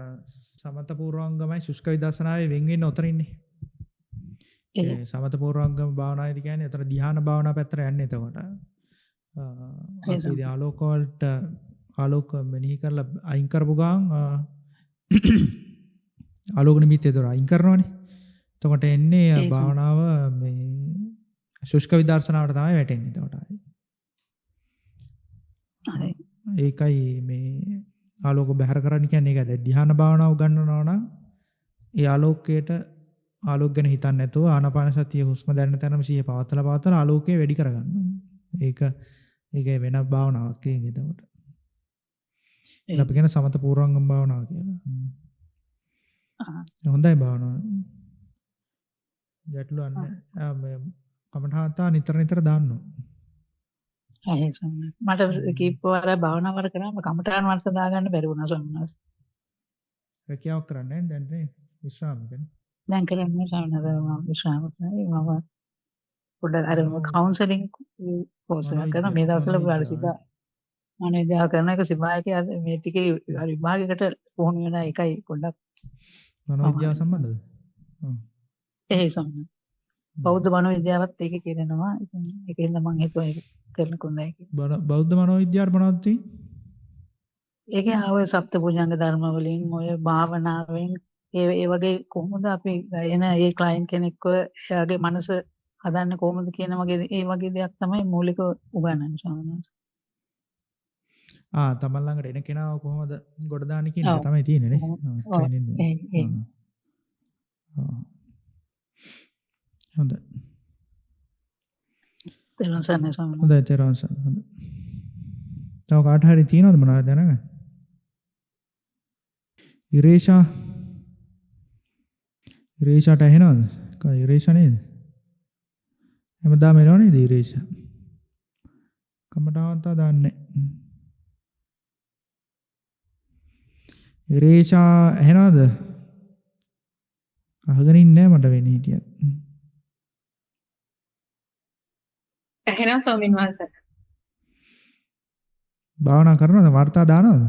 සමත පූර්වාංගමයි ශුෂ්ක විදර්ශනාවේ වෙන් වෙන්න උතරින්නේ. ඒ සමත පූර්වාංගම භාවනාවේදී කියන්නේ එතන ධ්‍යාන භාවනාව පැත්තට යන්නේ එතකොට. අපි ආලෝක වලට ආලෝක මෙනෙහි කරලා අයින් කරපු ගමන් ආලෝක නිමිත්තේ දොර අයින් කරනවනේ. එතකොට එන්නේ භාවනාව මේ ශුෂ්ක විදර්ශනාවට තමයි වැටෙන්නේ එතකොට. ඒකයි මේ ආලෝක බැහැර කරන්න කියන්නේ ඒකයි. ධ්‍යාන භාවනාව ගන්නනවා නම් ඒ ආලෝකයට ආලෝක ගැන හිතන්නේ නැතුව ආනාපාන සතිය හුස්ම දැනෙන තැනම සිහිය පවත්ලා ආලෝකය වැඩි කරගන්න. ඒක වෙන භාවනාවක් ඒක එතකොට. ඒක අපි කියන සමත පූර්වංගම භාවනාව කියලා. හොඳයි භාවනාව. ගැටලුවක් නැහැ. මේ කමඨාතා නිතර දාන්න. මට කීපවර භාවනා වර කරාම කමඨාන් වර්ත දාගන්න බැරි වුණා ස්වාමීන් වහන්සේ. රැකියාවක් කරන්නේ දැන් නේ විශ්‍රාම කරන්නේ. දැන් කරන්නේ ස්වාමීන් වහන්සේ මම විශ්‍රාම කරනවා. මම පොඩ්ඩක් අර කවුන්සලින් කෝස් එකක් කරන මේ දවස්වල වැඩසිතා මම ඉඳලා කරන එක සිබායකේ මේ ටිකේ විභාගයකට පුහුණු වෙන එකයි පොඩ්ඩක් මනෝවිද්‍යාව සම්බන්ධද? ඒ සම්බන්ධ. බෞද්ධ මනෝවිද්‍යාවත් ඒකේ කියනවා. ඒකෙන්ද මම හිතුවා ඒක කරන්න කොහොමද කියලා. බෞද්ධ මනෝවිද්‍යාවට මොනවද තියෙන්නේ? ඒකේ ආවේ සප්ත භුජංග ධර්ම වලින් ඔය භාවනාවෙන් ඒ වගේ කොහොමද අපි එන ඒ ක්ලයන්ට් කෙනෙක්ව එයාගේ මනස හදන්නේ කොහොමද කියන වගේ ඒ වගේ දෙයක් තමයි මූලිකව උගන්වන්නේ ස්වාමීන් වහන්සේ. තමන් ළඟට එන කෙනාව කොහොමද ගොඩ දාන්නේ කියන එක තමයි තියෙන්නේ නේ. ට්‍රේනින් එක. හොඳයි. තේරුම් ගන්න ස්වාමීන් වහන්සේ. හොඳයි තේරුම් ගන්න. හොඳයි. තව කාට හරි තියෙනවද මොනවද දැනගන්න? ඉරේෂාට ඇහෙනවද? ඉරේෂා නේද? හැමදාම එනව නේද ඉරේෂා? කමටාවන්ත දාන්නේ. ඉරේෂා ඇහෙනවද? අහගෙන ඉන්නේ මට වෙන්නේ හිටියත්. ඇහෙනවා ස්වාමීන් වහන්සේ. භාවනා කරනවද? වර්තා දානවද?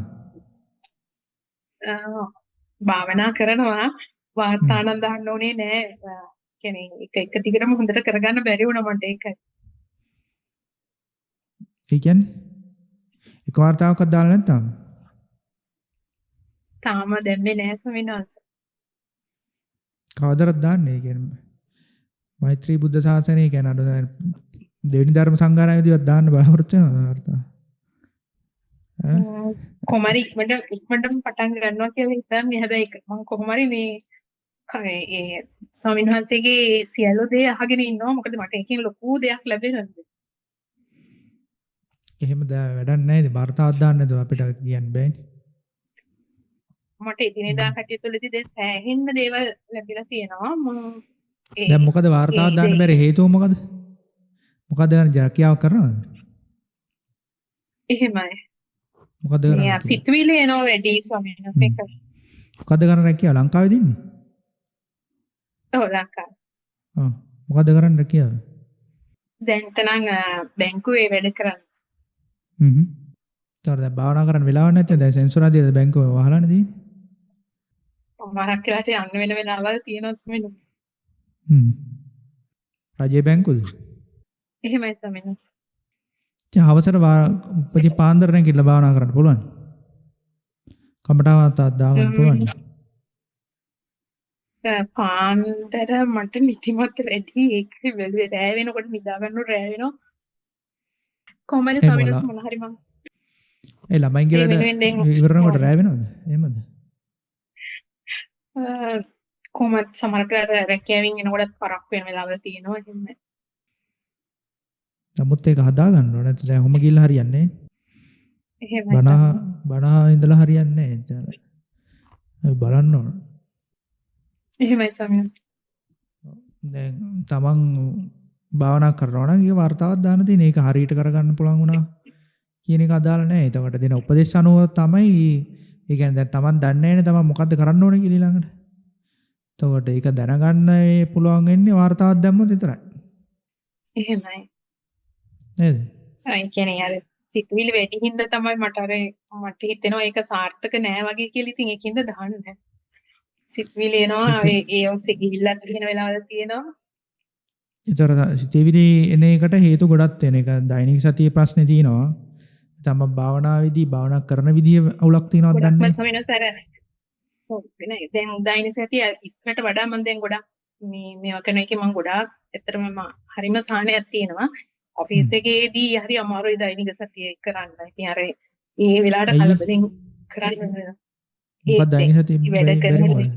භාවනා කරනවා වාර්තානම් දාන්න ඕනේ නෑ. කියන්නේ එක දිගටම හොඳට කරගන්න බැරි වුණා මට ඒකයි. ඒ කියන්නේ එක වார்த்தාවක්වත් දාලා නැත්නම් තාම දැම්මේ නෑ ස්වාමීන් වහන්සේ. කවදාවත් දාන්නේ ඒ කියන්නේ මෛත්‍රී බුද්ධ ශාසනය කියන්නේ අර දෙවෙනි ධර්ම සංගායනාවේදීවත් දාන්න බලාපොරොත්තු වෙනවා වார்த்தා. කොහමරි ඉක්මනටම පටන් ගන්නවා කියලා හිතන්නේ. හැබැයි මම කොහොමරි මේ ඒ ස්වාමීන් වහන්සේගේ සියලු දේ අහගෙන ඉන්නවා. මොකද මට ඒකෙන් ලොකු දෙයක් ලැබෙනවා. එහෙම වැඩක් නැහැ. වார்த்தාවක් දාන්න නේද අපිට කියන්න බෑනේ. මට එදිනෙදා කටයුතුවලදී දැන් සෑහෙන්න දේවල් ලැබිලා තියෙනවා. දැන් මොකද වார்த்தාවක් දාන්න බැරි හේතුව මොකද? මොකද ගන්න ජාකියාව කරනවද? එහෙමයි. මොකද කරන්නේ? මෙයා සිතුවිලි එනවා වැඩි ස්වාමීන් වහන්සේ. මොකද කරන්න රැකියාව ලංකාවේ දින්නේ? ඔව් ලංකාවේ. මොකද කරන්න රැකියාව? දැන්ට නම් බැංකුවේ වැඩ කරන්නේ. දැන් භාවනා කරන්න වෙලාවක් නැත්නම් දැන් සෙන්සර් ආදියද බැංකුවේ වහලානේ තියෙන්නේ. සමහරක් වෙලාවට යන්න වෙන වෙලාවල් තියෙනවා ස්වාමීන් වහන්සේ. රජයේ බැංකුවද? එහෙමයි ස්වාමීන් වහන්සේ. දැන් අවසර උපදි පාන්දර නැගිටලා භාවනා කරන්න පුළුවන්. කමටාවත් දාගන්න පුළුවන්. පාන්දර මට නිදිමත වැඩි. ඒකයි වෙලේ රෑ වෙනකොට නිදා ගන්න රෑ වෙනවා. කොහමද ස්වාමීන් වහන්සේ මොන හරි මම ඒ ළමයින්ගේ වැඩ ඉවරනකොට රෑ වෙනවද? එහෙමද? කොහමද සමහරක් වෙලාවට රැකියාවෙන් එනකොට පරක් වෙන වෙලාවල් තියෙනවා. එහෙම. නමුත් ඒක හදා ගන්න ඕනේ. නැත්නම් දැන් ඔහොම ගිහිල්ලා හරියන්නේ නැහැ. එහෙමයි. බණ ඉඳලා හරියන්නේ නැහැ. බලන්න ඕන. එහෙමයි ස්වාමීන් වහන්සේ. දැන් තමන් භාවනා කරනවා නම් ඒක වார்த்தාවක් දාන්න තියෙන. ඒක හරියට කරගන්න පුළුවන් වුණා කියන එක අදාළ නැහැ. ඒකට දෙන උපදේශ අනුව තමයි ඒ කියන්නේ දැන් තමන් දන්නේ නැහැනේ තමන් මොකද්ද කරන්න ඕනේ කියලා ඊළඟට. එතකොට ඒක දැනගන්න පුළුවන් වෙන්නේ වார்த்தාවක් දැම්මොත් විතරයි. එහෙමයි. නේද? ඒ කියන්නේ අර සිතුවිලි වැඩි හින්දා තමයි මට හිතෙනවා ඒක සාර්ථක නෑ වගේ කියලා. ඉතින් ඒකින්ද දාන්නේ. සිතුවිලි එනවා ඒ ඔස්සේ ගිහිල්ලා තියෙන වෙලාවල් තියෙනවා. ඒතර සිතුවිලි එන එකට හේතු ගොඩක් තියෙන එක දෛනික සතිය ප්‍රශ්නේ තියෙනවා. තම භාවනාවේදී භාවනා කරන විදිය අවුලක් තියෙනවද දන්නේ නැහැ. ස්වාමීන් වහන්සේ ඔව් නෑ දැන් දෛනික සතිය ඉස්සරට වඩා මම දැන් ගොඩක් මේවා කරන එකේ මම ගොඩාක් ඇත්තටම හරිම සාහනයක් තියෙනවා. ඔෆිස් එකේදී හරි අමාරුයි දෛනික සතිය කරන්න. ඉතින් අර ඒ වෙලාවට කලබලෙන් කරන්න මොකක්ද දෛනික සතිය බැරි මොකද?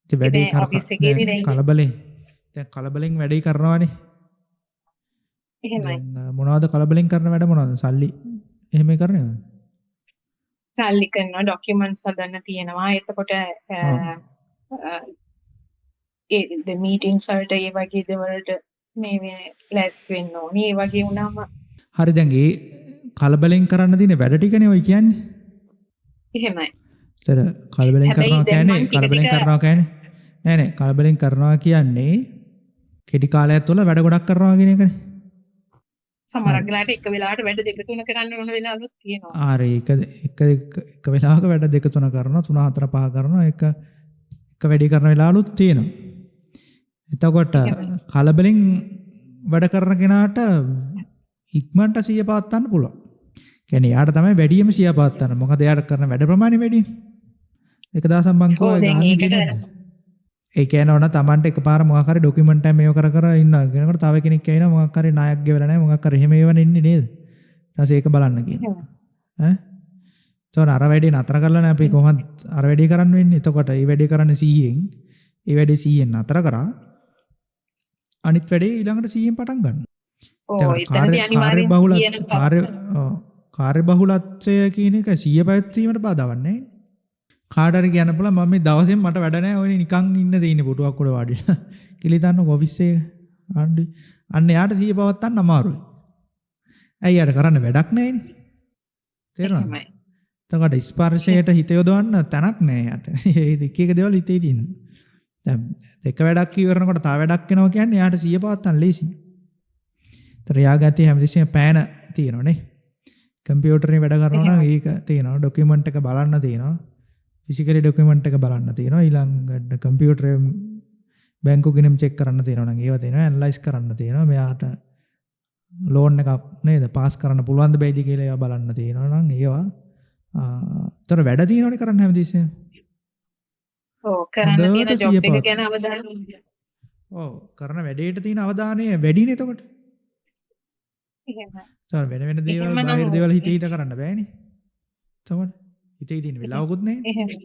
ඒ වැඩේ කලබලෙන් දැන් කලබලෙන් වැඩේ කරනවානේ. එහෙමයි. මොනවද කලබලෙන් කරන වැඩ මොනවද? සල්ලි එහෙම කරන්නේ නේද? සල්ලි කරනවා ડોකියුමන්ට්ස් හදන්න තියෙනවා. එතකොට ඒ මීටින්ග්ස් වලට ඒ වගේ දේවල්ට මේ ලැස් වෙන්න ඕනේ. ඒ වගේ වුණාම හරි දැන් ඒ කලබලෙන් කරන්න තියෙන වැඩ ටිකනේ ඔය කියන්නේ. එහෙමයි. ඒතර කලබලෙන් කරනවා කියන්නේ නෑ කලබලෙන් කරනවා කියන්නේ කෙටි කාලයක් තුළ වැඩ ගොඩක් කරනවා කියන එකනේ. සමහරක් වෙලාවට එක වෙලාවට වැඩ දෙක තුන කරන්න ඕන වෙලාවලුත් තියෙනවා. හරි එක වෙලාවක වැඩ දෙක තුන කරනවා 3 4 5 කරනවා එක වැඩි කරන වෙලාවලුත් තියෙනවා. එතකොට කලබලෙන් වැඩ කරන කෙනාට ඉක්මනට සිහිය පවත්වන්න පුළුවන්. කියන්නේ යාට තමයි වැඩිම සිහිය පවත්වන්න. මොකද යාට කරන වැඩ ප්‍රමාණය වැඩිනේ. එක දවසක් මං කිව්වා ඒ කියනවනම් Tamanට එකපාර මොකක් හරි ડોකියුමන්ට් එකක් මේව කර ඉන්නවා. කෙනෙකුට තව කෙනෙක් කියනවා මොකක් හරි ණයක් ගෙවලා නැහැ මොකක් හරි එහෙම ඒවනේ ඉන්නේ නේද? ඊට පස්සේ ඒක බලන්න කියනවා. අර වැඩේ නතර කරලා නැහැ අපි කොහොමද අර වැඩේ කරන්න වෙන්නේ. එතකොට මේ වැඩේ කරන්නේ 100ෙන්. ඒ වැඩේ 100ෙන් නතර කරා අනිත් වැඩේ ඊළඟට 100ෙන් පටන් ගන්න. කාර්ය බහුලත්වය කියන එක 100 පැවැත්වීමට බාධාවක් නැහැ. කාට හරි කියන්න පුළුවන් මම මේ දවසෙන් මට වැඩ නැහැ ඔය නිකන් ඉන්න දෙන්නේ පුටුවක් උඩ වාඩි වෙලා. කිලිතන්න ඔෆිස් එක ආණ්ඩු. අන්න යාට 100 පවත්තන්න අමාරුයි. ඇයි යාට කරන්න වැඩක් නැහැනේ. තේරෙනවද? එතකොට ස්පර්ශයට හිත යොදවන්න තැනක් නැහැ යාට. ඒ එක දේවල් හිතේ තියෙනවා. දැන් එක වැඩක් ඉවරනකොට තව වැඩක් එනවා කියන්නේ යාට 100 පවත්තන්න ලේසි. ඒතර යා ගැතිය හැමදෙස්සෙම පෑන තියෙනවානේ. කම්පියුටරේ වැඩ කරනවා නම් ඒක තියෙනවා. ડોකියුමන්ට් එක බලන්න තියෙනවා. ෆිසිකලි ඩොකියුමන්ට් එක බලන්න තියෙනවා. ඊළඟට කම්පියුටරේ බැංකු ගිණුම් චෙක් කරන්න තියෙනවා නම් ඒවා තියෙනවා. ඇනලයිස් කරන්න තියෙනවා. මෙයාට ලෝන් එකක් නේද පාස් කරන්න පුළුවන්ද බැයිද කියලා ඒවා බලන්න තියෙනවා නම් ඒවා තොර වැඩ තියෙනවනේ කරන්න හැමදෙස්සෙම. ඔව් කරන්න හොඳට තියෙන සිහිය ජොබ් එක පවත්වා. ගැන අවධානය. ඔව් කරන වැඩේට තියෙන අවධානය වැඩිනේ එතකොට. එහෙමයි. සර් වෙන වෙන දේවල් එහෙමනම් බාහිර දේවල් හිත හිත කරන්න බෑනේ. එතකොට හිතේ තියෙන වෙලාවකුත් නැහැ. එහෙමයි.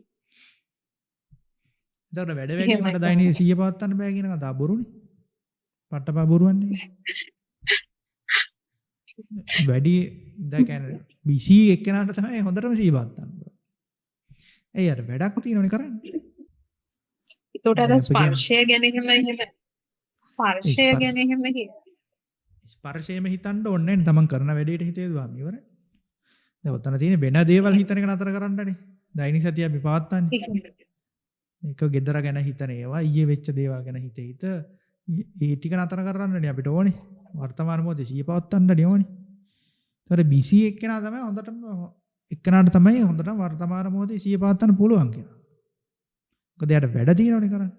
එතකොට වැඩ වැඩිවීමට දෛනික සිහිය පවත්වන්න බෑ කියන කතාව බොරුනේ. පට්ටපා බොරුවන්නේ. වැඩි දැන් කියන්නේ බිසි එක්කෙනාට තමයි හොඳටම සිහිය පවත්වන්න. ඒ අර වැඩක් තියෙනවනේ කරන්න. ඒකට අර දැන් අපි ස්පර්ශය ගැන එහෙම ස්පර්ශය ගැන එහෙම ස්පර්ශයේම හිතන්න ඕනේ නැහැ තමන් කරන වැඩේට හිතේ දුවාම ඉවරයි. දැන් ඔතන තියෙන වෙන දේවල් හිතන එක නතර කරන්නනේ. දෛනික සතිය අපි පවත්වන්නේ. ඒක ගෙදර ගැන හිතන ඒවා ඊයේ වෙච්ච දේවල් ගැන හිත ඒ ටික නතර කරන්නනේ අපිට ඕනේ. වර්තමාන මොහොතේ සිහිය පවත්වන්නනේ ඕනේ. ඒතර බිසි එක්කෙනා තමයි හොඳටම එක්කෙනාට තමයි හොඳටම වර්තමාන මොහොතේ සිහිය පවත්වන්න පුළුවන් කියලා. මොකද එයාට වැඩ තියෙනවනේ කරන්න.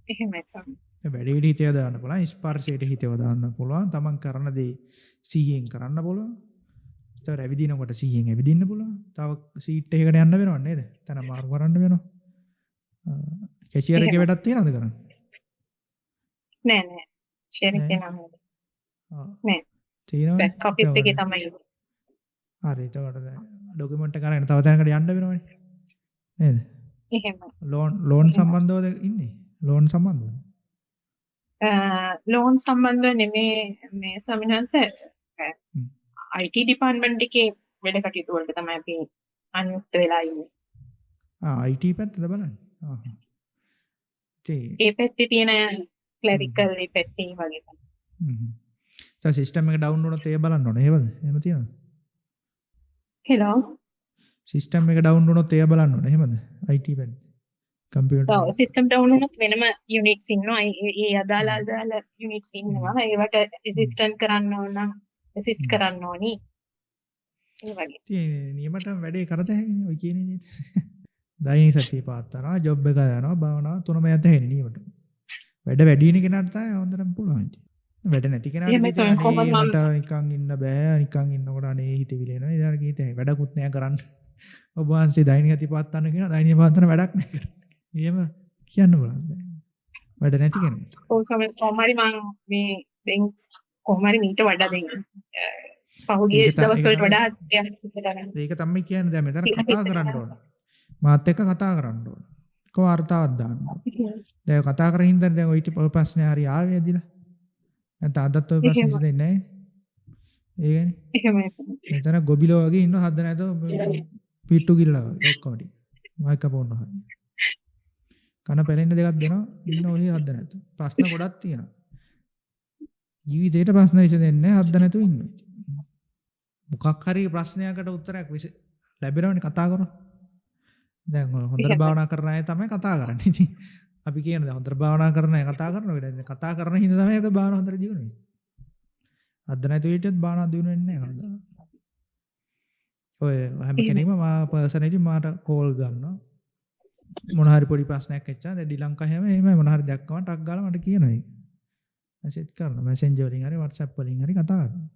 එහෙමයි තමයි. වැඩේට හිත යොදාන්න පුළුවන්, ස්පර්ශයට හිත යොදාන්න පුළුවන්, තමන් කරන දේ සිහියෙන් කරන්න පුළුවන්. ඒතර ඇවිදිනකොට සිහියෙන් ඇවිදින්න පුළුවන්. තව සීට් එකකට යන්න වෙනව නේද? තන මාරු කරන්න වෙනවා. කැෂියර් එකේ වැඩක් තියනවද කරන්න? නෑ නෑ. ෂෙයාර් එකේ නම් නෑ. තියෙනවද? බෑක් ඔෆිස් එකේ තමයි. හරි. එතකොට ඩොකියුමන්ට් එක අරගෙන තව තැනකට යන්න වෙනවනේ. නේද? එහෙමයි. ලෝන් සම්බන්ධවද ඉන්නේ? ලෝන් සම්බන්ධව? ලෝන් සම්බන්ධව නෙමේ මේ ස්වාමිනාංශ IT ඩිපාර්ට්මන්ට් එකේ වැඩ කටයුතු වලට තමයි අපි අනුයුක්ත වෙලා ඉන්නේ. IT පැත්තද බලන්නේ? ඒ පැත්තේ තියෙන ක්ලරිකල් ඒ පැත්තේ වගේ තමයි. සිස්ටම් එක ඩවුන් වුණොත් ඒ බලන්න ඕනේ. එහෙමද? එහෙම තියෙනවද? හෙලෝ. සිස්ටම් එක ඩවුන් වුණොත් ඒ බලන්න ඕනේ. එහෙමද? IT පැත්තේ. කම්පියුටර්. ඔව් සිස්ටම් ඩවුන් වුණොත් වෙනම යුනිට්ස් ඉන්නවා. ඒ අදාළ යුනිට්ස් ඉන්නවා. ඒවට ඇසිස්ටන්ට් කරන්න ඕන නම් ඇසිස්ට් කරන්න ඕනි. ඒ වගේ. ඉතින් නියමට වැඩේ කරත හැකිනේ ඔය කියන විදිහට. දෛනික සතිය පාත්තනවා, ජොබ් එක යනවා, භාවනාව තුනම යත හැන්නේ නියමට. වැඩ වැඩි වෙන කෙනාට තමයි හොඳටම පුළුවන් ඉතින්. වැඩ නැති කෙනාට එහෙමයි ඉතින් සමහරවිට මට නිකන් ඉන්න බෑ, නිකන් ඉන්නකොට අනේ හිතවිලි එනවා. ඒ දාර කීතේ වැඩකුත් නෑ කරන්න. ඔබ වහන්සේ දෛනික සතිය පාත්තන්න කියන දෛනික පාත්තන වැඩක් නෑ කරන්නේ. එහෙම කියන්න බලන්න. වැඩ නැති කෙනෙක්. ඔව් සමහර කොහමරි මම මේ දැන් කොහමරි මීට වඩා දැන් පහුගිය දවස් වලට වඩා ඒක තමයි කියන්නේ දැන් මෙතන කතා කරන්න ඕන. මාත් එක්ක කතා කරන්න ඕන. කො වார்த்தාවක් දාන්න. දැන් කතා කරගෙන ඉඳන් දැන් ඔය ප්‍රශ්නේ හරි ආවේ ඇදිලා. නැත්නම් අදත් ඔය ප්‍රශ්නේ ඉඳන්නේ නැහැ. ඒකනේ. එහෙමයි. මෙතන ගොබිලෝ වගේ ඉන්න හද නැතෝ පිට්ටු කිල්ලා වගේ ඔක්කොම ටික. මයික් කපන්න හරි. කන පැලෙන්න දෙකක් දෙනවා ඉන්න ඔය හද නැතෝ. ප්‍රශ්න ගොඩක් තියෙනවා. ජීවිතේට ප්‍රශ්න විසඳෙන්නේ නැහැ හද නැතෝ ඉන්නේ. මොකක් හරි ප්‍රශ්නයකට උත්තරයක් ලැබෙනවනේ කතා කරනවා. දැන් හොඳට භාවනා කරන අය තමයි කතා කරන්නේ. ඉතින් අපි කියන්නේ හොඳට භාවනා කරන අය කතා කරනවා. දැන් කතා කරන හින්දා තමයි ඒක භාවනා හොඳට දියුණු වෙන්නේ. අද නැති විදිහට භාවනා දියුණු වෙන්නේ නැහැ කවදා. ඔය හැම කෙනෙක්ම මා පර්සනලි මාට කෝල් ගන්නවා. මොන හරි පොඩි ප්‍රශ්නයක් ඇච්චා. දැන් ඩී ලංකා හැම එහෙම මොන හරි දැක්කම ටක් ගාලා මට කියනවා ඒක. මැසේජ් කරනවා. මැසෙන්ජර් වලින් හරි WhatsApp වලින් හරි කතා කරනවා.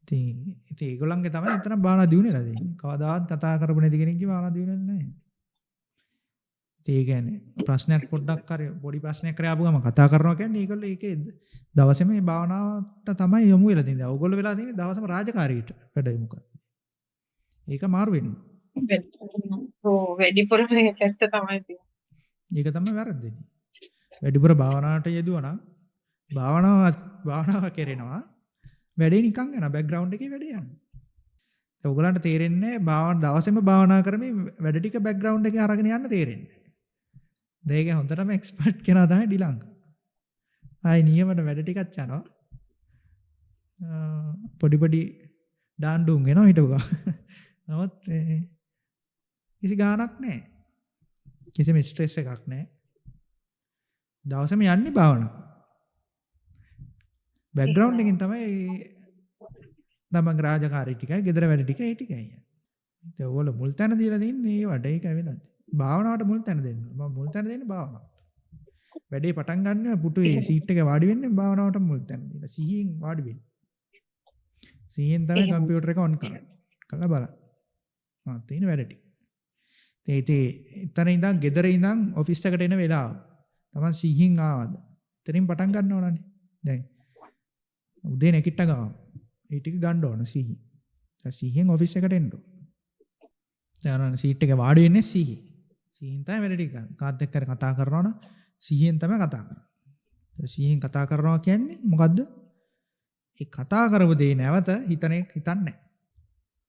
ඉතින් ඒගොල්ලන්ගේ තමයි එතන භාවනා දියුණුවලා දෙන්නේ. කවදාවත් කතා කරපො නැති කෙනෙක්ගේ භාවනා දියුණුවන්නේ නැහැ. ඒ කියන්නේ ප්‍රශ්නයක් පොඩ්ඩක් හරි පොඩි ප්‍රශ්නයක් කරේ ආපු ගම කතා කරනවා කියන්නේ ඒගොල්ලෝ ඒකේ දවසේම මේ භාවනාවට තමයි යොමු වෙලා තියෙන්නේ. ඕගොල්ලෝ වෙලා තියෙන්නේ දවසම රාජකාරියට වැඩ යොමු කරලා. ඒක මාරු වෙන්නේ. ඔව් වැඩිපුර මේ පැත්ත තමයි තියෙන්නේ. ඒක තමයි වැරද්දන්නේ. වැඩිපුර භාවනාවට යෙදුවා නම් භාවනාව කරනවා වැඩේ නිකන් යනවා බෑග්ග්‍රවුන්ඩ් එකේ වැඩේ යනවා. ඒ ඔයගලන්ට තේරෙන්නේ දවසේම භාවනා කරමින් වැඩ ටික බෑග්ග්‍රවුන්ඩ් එකේ අරගෙන යන්න තේරෙන්නේ. දෙයක හොඳටම එක්ස්පර්ට් කෙනා තමයි ඩී ලංකා. ආයි නියමට වැඩ ටිකක් යනවා. පොඩි පොඩි ඩාන්ඩුම් එනවා හිටුවා. නමුත් කිසි ගාණක් නැහැ. කිසිම ස්ට්‍රෙස් එකක් නැහැ. දවසම යන්නේ භාවනාව. බෑග්ග්‍රවුන්ඩ් එකකින් තමයි තමන් රාජකාරී ටිකයි, ගෙදර වැඩ ටිකයි ඒ ටිකයි. ඒක ඕගොල්ලෝ මුල් තැන දීලා තින්නේ ඒවට ඒකයි වෙනද. භාවනාවට මුල් තැන දෙන්න. මම මුල් තැන දෙන්නේ භාවනාවට. වැඩේ පටන් ගන්න පුටුවේ සීට් එක වාඩි වෙන්නේ භාවනාවට මුල් තැන දීලා. සිහියෙන් වාඩි වෙන්න. සිහියෙන් තමයි එහෙමයි. කම්පියුටර් එක ඔන් කරන්නේ. කරලා බලන්න. තියෙන වැඩ ටික. එතන ඉඳන් ගෙදර ඉඳන් ඔෆිස් එකට එන වෙලාව. තමන් සිහියෙන් ආවද? එතනින් පටන් ගන්න ඕනනේ. දැන් උදේ නැගිට්ට ගාම ඒ ටික ගන්න ඕන සිහියෙන්. සිහියෙන් ඔෆිස් එකට එන්න ඕන. දැන් සීට් එක වාඩි වෙන්නේ සිහියෙන්. සිහියෙන් තමයි වැඩ ටික ගන්න. කාත් එක්ක කතා කරනවා නම් සිහියෙන් තමයි කතා කරන්නේ. සිහියෙන් කතා කරනවා කියන්නේ මොකද්ද? ඒ කතා කරපු දේ නැවත හිතන්නේ නැහැ.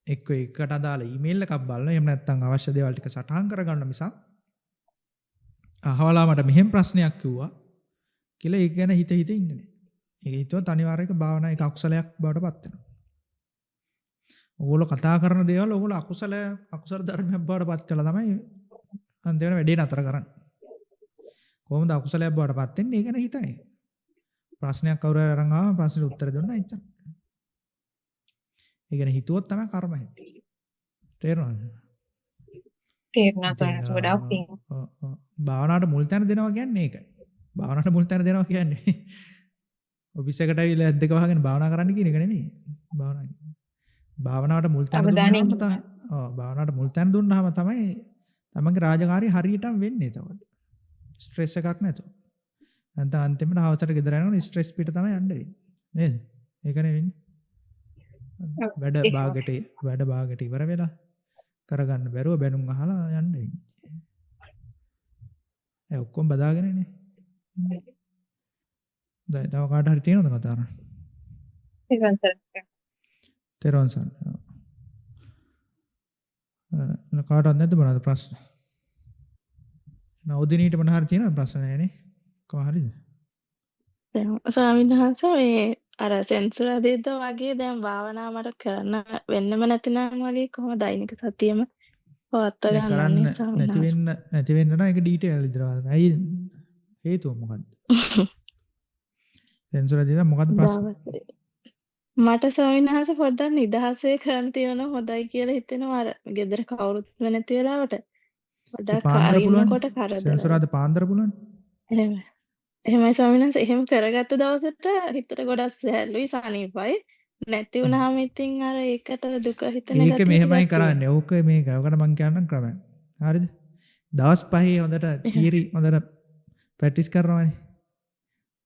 එක්ක එකට අදාළ ඊමේල් එකක් බලනවා. එහෙම නැත්නම් අවශ්‍ය දේවල් ටික සටහන් කරගන්න මිසක් අහවලා මට මෙහෙම ප්‍රශ්නයක් කිව්වා කියලා ඒක ගැන හිත ඉන්නේ නැහැ. ඒක හිතුවත් අනිවාර්යයෙන්ම භාවනා එක අකුසලයක් බවට පත් වෙනවා. ඕගොල්ලෝ කතා කරන දේවල් ඕගොල්ලෝ අකුසල ධර්මයක් බවට පත් කළා තමයි අන්තිමට වැඩේ නතර කරන්නේ. කොහොමද අකුසලයක් බවට පත් වෙන්නේ? ඒක ගැන හිතන්නේ. ප්‍රශ්නයක් කවුරු හරි අරන් ආවම ප්‍රශ්නෙට උත්තර දුන්නා එච්චර. ඒ කියන්නේ හිතුවොත් තමයි කර්ම හැදෙන්නේ. තේරුණාද? තේරුණා සයන්ස් ගොඩාක් පිං. භාවනාවට මුල් තැන දෙනවා කියන්නේ ඒකයි. භාවනාවට මුල් තැන දෙනවා කියන්නේ ඔෆිස් එකට ඇවිල්ලා ඇද්දක වහගෙන භාවනා කරන්න කියන එක නෙමෙයි. භාවනාවට මුල් තැන දුන්නාම තමයි භාවනාවට මුල් තැන දුන්නාම තමයි තමන්ගේ රාජකාරිය හරියටම වෙන්නේ එතකොට. ස්ට්‍රෙස් එකක් නැතුව. නැත්නම් අන්තිමට හවසට ගෙදර යනකොට ස්ට්‍රෙස් පිට තමයි යන්නේ. නේද? ඒකනේ වෙන්නේ. වැඩ භාගයට ඉවර වෙලා කරගන්න බැරුව බැනුම් අහලා යන්න වෙන්නේ. ඒ ඔක්කොම බදාගෙනනේ. දැන් තව කාට හරි තියෙනවද කතා කරන්න? තේරුම් ගන්න. කාටවත් නැද්ද මොනවද ප්‍රශ්න? නවදිනීට මොන හරි තියෙනවද ප්‍රශ්න නැහැනේ? කොහොම හරිද? දැන් ස්වාමීන් වහන්සේ මේ අර සෙන්සර් දෙද්ද වගේ දැන් භාවනා මට කරන්න වෙන්නම නැතිනම් වගේ කොහොමද දෛනික සතියෙම පවත්වා දැන් ගන්න ඕනේ ස්වාමීන් වහන්සේ? නැති වෙන්න නම් ඒක ඩීටේල් විතරයි. ඇයි හේතුව මොකද්ද? සෙන්සර් දෙද්ද මොකද්ද ප්‍රශ්න? මට ස්වාමීන් වහන්සේ පොඩ්ඩක් නිදහසේ කරන්න තියෙනවා හොඳයි කියලා හිතෙනවා. අර ගෙදර කවුරුත් නැති වෙලාවට පොඩ්ඩක් අරින්නකොට කරදර. සෙන්සර් අද පාන්දර පුළුවන්. එහෙමයි ස්වාමීන් වහන්සේ. එහෙම කරගත්ත දවසට හිතට ගොඩක් සැහැල්ලුයි සනීපයි. නැති වුණාම ඉතින් අර ඒකට දුක හිතෙන ඒක මෙහෙමයි කරන්නේ. ඕක මේක. ඔකට මං කියන්නම් ක්‍රමයක්. හරිද? දවස් 5 හොඳට තියරි හොඳට ප්‍රැක්ටිස් කරනවානේ.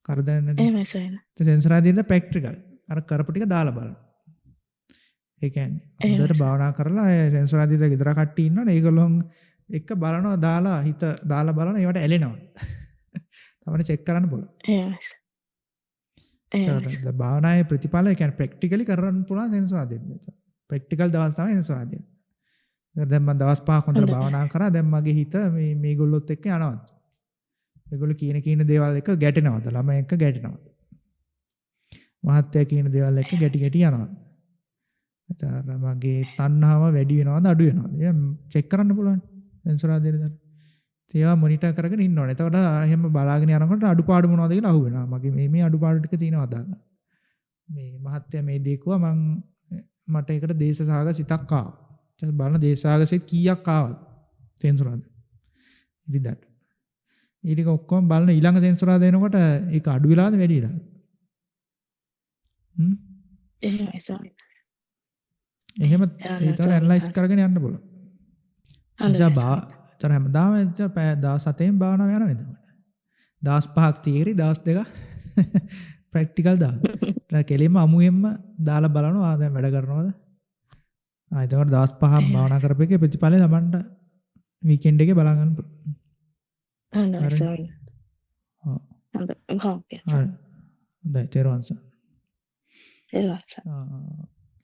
කරදර නැද්ද? එහෙමයි ස්වාමීන් වහන්සේ. සෙන්සර් ආදියද ප්‍රැක්ටිකල්. අර කරපු ටික දාලා බලන්න. ඒ කියන්නේ හොඳට භාවනා කරලා සෙන්සර් ආදියද ගෙදර කට්ටිය ඉන්නවනේ. ඒගොල්ලොන් එක බලනවා දාලා හිත දාලා බලන ඒවට ඇලෙනවා. තමයි චෙක් කරන්න පුළුවන්. එහෙමයි. භාවනායේ ප්‍රතිඵල ඒ කියන්නේ ප්‍රැක්ටිකලි කරන්න පුළුවන් සෙන්සර් ආදියද. ප්‍රැක්ටිකල් දවස් තමයි සෙන්සර් ආදියද. දැන් මම දවස් 5ක් හොඳට භාවනා කරා. දැන් මගේ හිත මේගොල්ලොත් එක්ක යනවා. මේගොල්ලෝ කියන දේවල් එක ගැටෙනවද? ළමයි එක්ක ගැටෙනවද? මහත්ය කියන දේවල් එක්ක ගැටි යනවා. එතන මගේ තණ්හාව වැඩි වෙනවද අඩු වෙනවද? ඒක චෙක් කරන්න පුළුවන්. සෙන්සර් ආදියද. ඒවා මොනිටර් කරගෙන ඉන්න ඕනේ. එතකොට එහෙම බලාගෙන යනකොට අඩුපාඩු මොනවද කියලා අහුවෙනවා. මගේ මේ අඩුපාඩු ටික තියෙනවා දාන්න. මේ මහත්ය මේ දේ කිව්වා මට ඒකට දේශසහගත සිතක් ආවා. ඊට බලන දේශසහගත සිත කීයක් ආවද? සෙන්සර් ආදිය. ඉතින් ඊටික ඔක්කොම බලන ඊළඟ සෙන්සර් ආදිය එනකොට ඒක අඩු වෙලාද වැඩි වෙලාද? එහෙමයි ස්වාමීන් වහන්සේ. එහෙම ඒතර ඇනලයිස් කරගෙන යන්න පුළුවන්. එතන හැමදාම පැය 17න් භාවනාව යනවා එතකොට. දවස් 5ක් තියරි දවස් 2ක් ප්‍රැක්ටිකල් දානවා. කෙලින්ම අමුයෙන්ම දාලා බලනවා දැන් වැඩ කරනවද? එතකොට දවස් 5ක් භාවනා කරපේකේ ප්‍රතිඵලය තමන්ට වීකෙන්ඩ් එකේ බලා ගන්න පුළුවන්. හරි සර්. හරි. තේරුවන් සර්.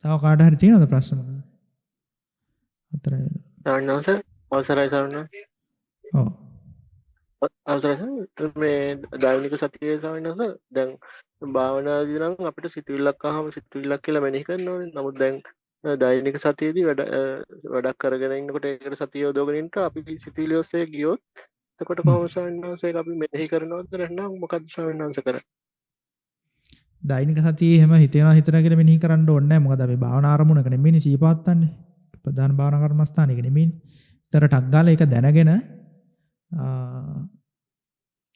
තව කාට හරි තියෙනවද ප්‍රශ්න? හතරයි. සාරණාස අවසරයි සාරණා. ඔව්. අවසරයි මේ දෛනික සතියේ සාරණාස දැන් භාවනාදී නම් අපිට සිතුවිල්ලක් ආවම සිතුවිල්ලක් කියලා මෙනෙහි කරනවානේ. නමුත් දැන් දෛනික සතියේදී වැඩක් කරගෙන ඉන්නකොට ඒකට සතිය යොදවගෙන ඉන්නට අපි සිතුවිලි ඔස්සේ ගියොත් එතකොට කොහොමද සාරණාස ඒක අපි මෙනෙහි කරනවද නැත්නම් මොකක්ද සාරණාස කරන්නේ? දෛනික සතියේ හැම හිතනවා කියලා මෙනෙහි කරන්න ඕනේ නැහැ. මොකද අපි භාවනා ආරමුණක නෙමෙයිනේ සීපාත්තන්නේ. ප්‍රධාන භාවනා කර්මස්ථානයක නෙමෙයි. ඒතර ටක් ගාලා ඒක දැනගෙන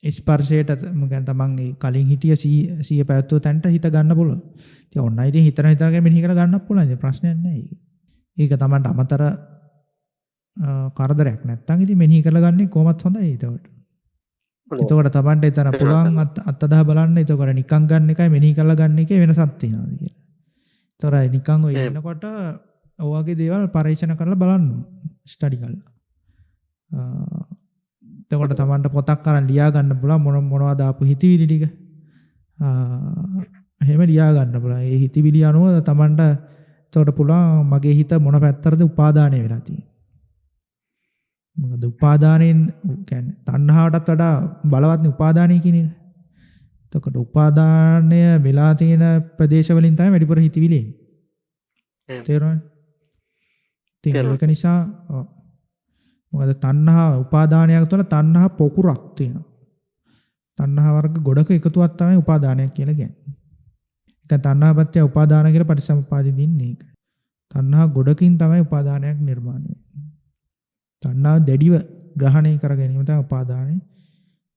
ස්පර්ශයට මොකක්ද තමන් ඒ කලින් හිටිය සිය පැවැත්වුව තැනට හිත ගන්න පුළුවන්. ඉතින් ඔන්නයි ඉතින් හිතන මෙනෙහි කරලා ගන්නත් පුළුවන්. ඉතින් ප්‍රශ්නයක් නැහැ ඒක. ඒක තමන්ට අමතර කරදරයක් නැත්තම් ඉතින් මෙනෙහි කරලා ගන්නේ කොහොමත් හොඳයි ඒකට. එතකොට තමන්ට එතන පුළුවන් අත්දැක බලන්න. එතකොට නිකන් ගන්න එකයි මෙනෙහි කරලා ගන්න එකේ වෙනසක් තියෙනවා කියලා. ඒතරයි නිකන් ඔය එනකොට ඔයගේ දේවල් පරීක්ෂණ කරලා බලන්න ස්ටඩි කරලා. එතකොට තමන්ට පොතක් අරන් ලියා ගන්න පුළුවන් මොනවද ආපු හිතවිලි ටික. එහෙම ලියා ගන්න පුළුවන්. ඒ හිතවිලි අනුව තමන්ට එතකොට පුළුවන් මගේ හිත මොන පැත්තටද උපාදානය වෙලා තියෙන්නේ. මොකද උපාදානයෙන් කියන්නේ තණ්හාවටත් වඩා බලවත් උපාදානය කියන එක. එතකොට උපාදානය වෙලා තියෙන ප්‍රදේශ වලින් තමයි වැඩිපුර හිතවිලි එන්නේ. තේරුණාද? ඒක නිසා මොකද තණ්හා උපාදානයක් තුළ තණ්හා පොකුරක් තියෙනවා. තණ්හා වර්ග ගොඩක එකතුවක් තමයි උපාදානයක් කියලා කියන්නේ. ඒක තණ්හාපත්‍ය උපාදාන කියලා පටිසමුපාදෙ දින්නේ ඒක. තණ්හා ගොඩකින් තමයි උපාදානයක් නිර්මාණය වෙන්නේ. තණ්හා දැඩිව ග්‍රහණය කර ගැනීම තමයි උපාදානය.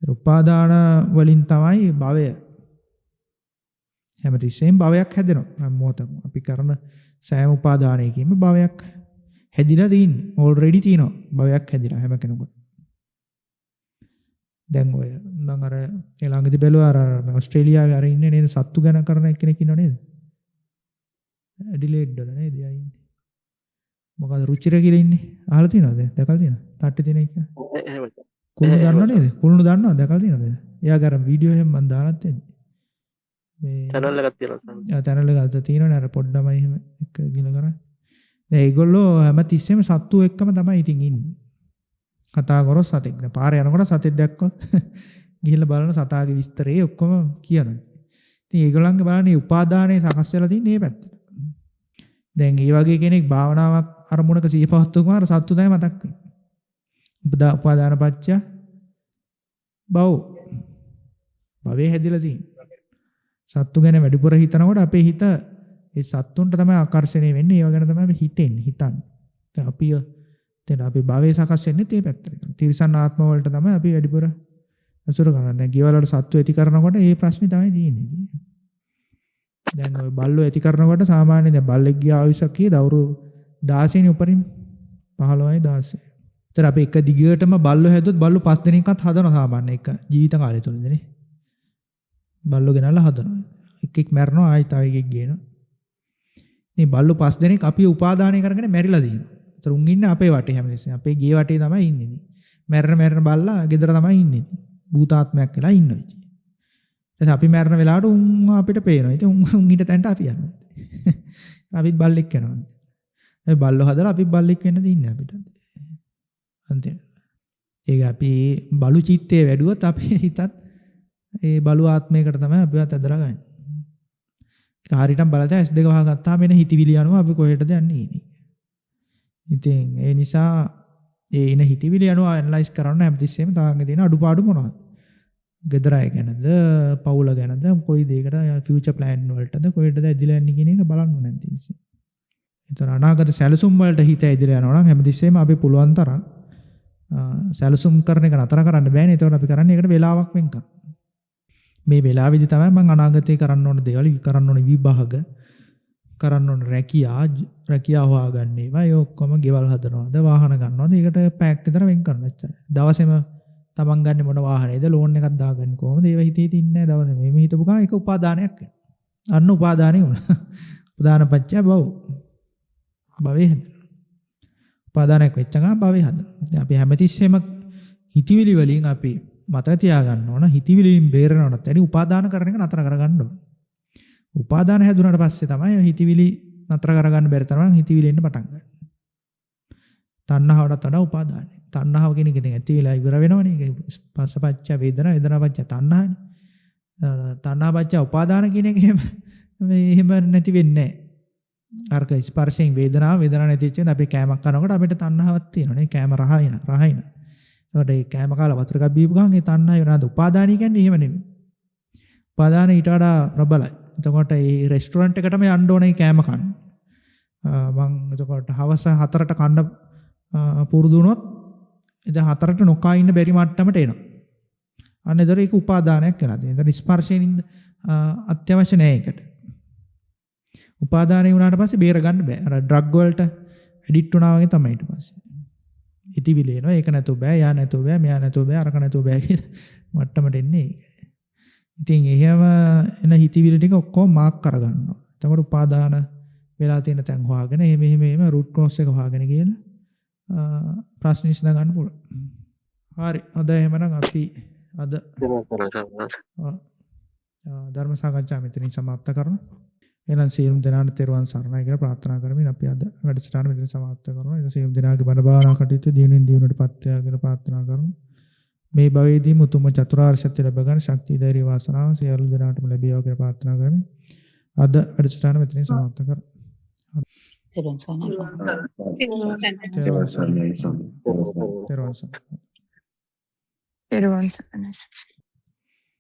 උපාදාන වලින් තමයි භවය. හැමතිස්සෙම භවයක් හැදෙනවා. හැම මොහොතම අපි කරන සෑම උපාදානයකින්ම භවයක් හැදිලා තියෙන්නේ. ඕල්රෙඩි තියෙනවා. භවයක් හැදිලා හැම කෙනෙකුට. දැන් ඔය මම අර ළඟදී බැලුවා අර ඕස්ට්‍රේලියාවේ අර ඉන්නේ නේද සත්තු ගැන කරන කෙනෙක් ඉන්නව නේද? ඇඩිලේඩ් වල නේද එයා ඉන්නේ. මොකද රුචිර කියලා ඉන්නේ. අහලා තියෙනවද? දැකලා තියෙනවද? තට්ටේ තියෙන එක. කුළුණු දන්නව නේද? කුළුණු දන්නවද? දැකලා තියෙනවද? එයාගේ අර වීඩියෝ එහෙම මම දාලත් තියෙන්නේ. මේ channel එකක් තියෙනවා. ආ channel එකක් තියෙනවනේ අර පොඩ්ඩමයි එහෙම එක ගිල කරන්නේ. දැන් ඒගොල්ලෝ හැම තිස්සෙම සත්තු එක්කම තමයි ඉතින් ඉන්නේ. කතා කරොත් සතෙක් නේ. පාරේ යනකොට සතෙක් දැක්කොත් ගිහිල්ලා බලන සතාගේ විස්තරේ ඔක්කොම කියනවා. ඉතින් ඒගොල්ලන්ගේ බලන්නේ උපාදානයේ සකස් වෙලා තියෙන මේ පැත්තට. දැන් මේ වගේ කෙනෙක් භාවනාවක් අරමුණක සිහිපවත්වුවාම අර සත්තු තමයි මතක් වෙන්නේ. උපාදාන පත්‍ය භවයේ හැදිලා තියෙන්නේ. සත්තු ගැන වැඩිපුර හිතනකොට අපේ හිත ඒ සත්තුන්ට තමයි ආකර්ෂණය වෙන්නේ. ඒව ගැන තමයි අපි හිතන්නේ. අපි භවයේ සකස් වෙන්නේ මේ පැත්තට. තිරිසන් ආත්ම වලට තමයි අපි වැඩිපුර අසුර කරන්නේ. දැන් ගෙවල් වල සත්තු ඇති කරනකොට මේ ප්‍රශ්නේ තමයි තියෙන්නේ. දැන් ඔය බල්ලෝ ඇති කරනකොට සාමාන්‍යයෙන් දැන් බල්ලෙක්ගේ ආයුෂ කීයද? අවුරුදු 16 නේ උපරිම 15යි 16. ඒතර අපි එක දිගටම බල්ලෝ හැදුවොත් බල්ලෝ 5 දිනකත් හදනවා සාමාන්‍ය එක ජීවිත කාලය තුළදී නේ. බල්ලෝ ගෙනල්ලා හදනවා. එකෙක් මැරෙනවා ආයෙත් තව එකෙක් ගේනවා. මේ බල්ලෝ 5 දිනක් අපි උපාදානය කරගෙන මැරිලා දිනවා. ඒතර උන් ඉන්නේ අපේ වටේ හැමතිස්සෙම. අපේ ගේ වටේ තමයි ඉන්නේ. මැරෙන බල්ලා ගෙදර තමයි ඉන්නේ. භූතාත්මයක් වෙලා ඉන්නවා. ඊට අපි මැරෙන වෙලාවට උන් අපිට පේනවා. ඉතින් උන් හිට තැනට අපි යනවා. අපිත් බල්ලෙක් වෙනවා. ඒ බල්ලෝ හදලා අපි බල්ලෙක් වෙන්න දින්නේ අපිට. අන්තිම. ඒක අපි බලු චිත්තේ වැඩුවොත් අපේ හිතත් ඒ බලු ආත්මයකට තමයි අපිවත් ඇදලා ගන්නේ. ඒක හරියටම බලද්දී S2 වහගත්තාම එන හිතවිලි යනවා අපි කොහෙටද යන්නේ ඉන්නේ. ඉතින් ඒ නිසා ඒ එන හිතවිලි යනවා ඇනලයිස් කරන්න හැමතිස්සෙම තාංගේ තියෙන අඩුපාඩු මොනවද? ගෙදර අය ගැනද, පවුල ගැනද, කොයි දෙයකට ෆියුචර් ප්ලෑන් වලටද කොහෙටද ඇදිලා යන්නේ කියන එක බලන්න ඕනේ නැති. ඒතර අනාගත සැලසුම් වලට හිත ඇදිලා යනවා නම් හැමතිස්සෙම අපි පුළුවන් තරම් සැලසුම් කරන එක නතර කරන්න බෑනේ. ඒතකොට අපි කරන්නේ ඒකට වෙලාවක් වෙන් කරනවා. මේ වෙලාවෙදි තමයි මම අනාගතේ කරන්න ඕන දේවල් කරන්න ඕන විභාග කරන්න ඕන රැකියාව හොයාගන්න ඒවා ඒ ඔක්කොම ගෙවල් හදනවාද වාහන ගන්නවාද ඒකට පැයක් විතර වෙන් කරන්න එච්චරයි. දවසේම තමන් ගන්න මොන වාහනේද ලෝන් එකක් දාගන්නේ කොහොමද ඒව හිතේ තින්නේ නැහැ දවසේ මේ හිතපු ගමන් ඒක උපාදානයක් වෙනවා. අන්න උපාදානෙ වුණා. උදාන පච්චය භවයේ හද. උපාදානයක් වෙච්ච ගමන් භවයේ හද. අපි හැමතිස්සෙම හිතවිලි වලින් අපි මතක තියාගන්න ඕන හිතවිලින් බේරෙනවටත් වැඩි උපාදාන කරන එක නතර කරගන්න ඕන. උපාදාන හැදුනට පස්සේ තමයි හිතවිලි නතර කරගන්න බැරි තරම් හිතවිලි එන්න පටන් ගන්න. තණ්හාවටත් වඩා උපාදානයි. තණ්හාව කියන එක ඇති වෙලා ඉවර වෙනවනේ. ඒක පස්සපච්ච වේදනා වේදනාපච්ච තණ්හානේ. තණ්හාපච්ච උපාදාන කියන එක එහෙම නැති වෙන්නේ නැහැ. අර්ක ස්පර්ශයෙන් වේදනාව නැති වෙච්ච අපි කෑමක් කනකොට අපිට තණ්හාවක් තියෙනවනේ. කෑම රහයින. ඒකට ඒ කෑම කාලා වතුර එකක් බීපු ගමන් ඒ තණ්හාව වෙනවාද? උපාදානයි කියන්නේ එහෙම නෙමෙයි. උපාදාන ඊට වඩා ප්‍රබලයි. එතකොට ඒ රෙස්ටොරන්ට් එකටම යන්න ඕනේ කෑම කන්න. මං එතකොට හවස 4ට කන්න පුරුදු වුණොත් ඉතින් 4ට නොකා ඉන්න බැරි මට්ටමට එනවා. අන්න ඒතර ඒක උපාදානයක් වෙනවා. ඒතර ස්පර්ශයෙන් අත්‍යවශ්‍ය නෑ ඒකට. උපාදානය වුණාට පස්සේ බේර ගන්න බෑ. අර ඩ්‍රග් වලට ඇඩික්ට් වුණා වගේ තමයි ඊට පස්සේ. ඉතිවිල එනවා. ඒක නැතුව බෑ, යා නැතුව බෑ, මෙයා නැතුව බෑ, අරක නැතුව බෑ කියලා මට්ටමට එන්නේ ඒක. ඉතින් එහෙම එන හිතවිලි ටික ඔක්කොම මාක් කරගන්නවා. එතකොට උපාදාන වෙලා තියෙන තැන් හොයාගෙන එහෙම රූට් ක්‍රොස් එක හොයාගෙන කියලා ප්‍රශ්න විසඳ ගන්න පුළුවන්. හරි. හොඳයි එහෙමනම් අපි අද ධර්ම සාකච්ඡාව මෙතනින් સમાપ્ત කරමු. එහෙනම් සියලුම දෙනාට තෙරුවන් සරණයි කියලා ප්‍රාර්ථනා කරමින් අපි අද වැඩසටහන මෙතන સમાપ્ત කරනවා. ඉතින් සියලුම දෙනාගේ බණ භාවනා කටයුතු දිනුවෙන් දිනුවට පත් වේවා කියලා ප්‍රාර්ථනා කරමු. මේ භවයේදී මුතුම චතුරාර්ය සත්‍ය ලැබ ගන්න ශක්තිය ධෛර්ය වාසනාව සියලු දෙනාටම ලැබේවා කියලා ප්‍රාර්ථනා කරමින් අද වැඩසටහන මෙතනින් સમાપ્ત කරමු. තෙරුවන් සරණයි. තෙරුවන් සරණයි. පෙරවන් සරණයි.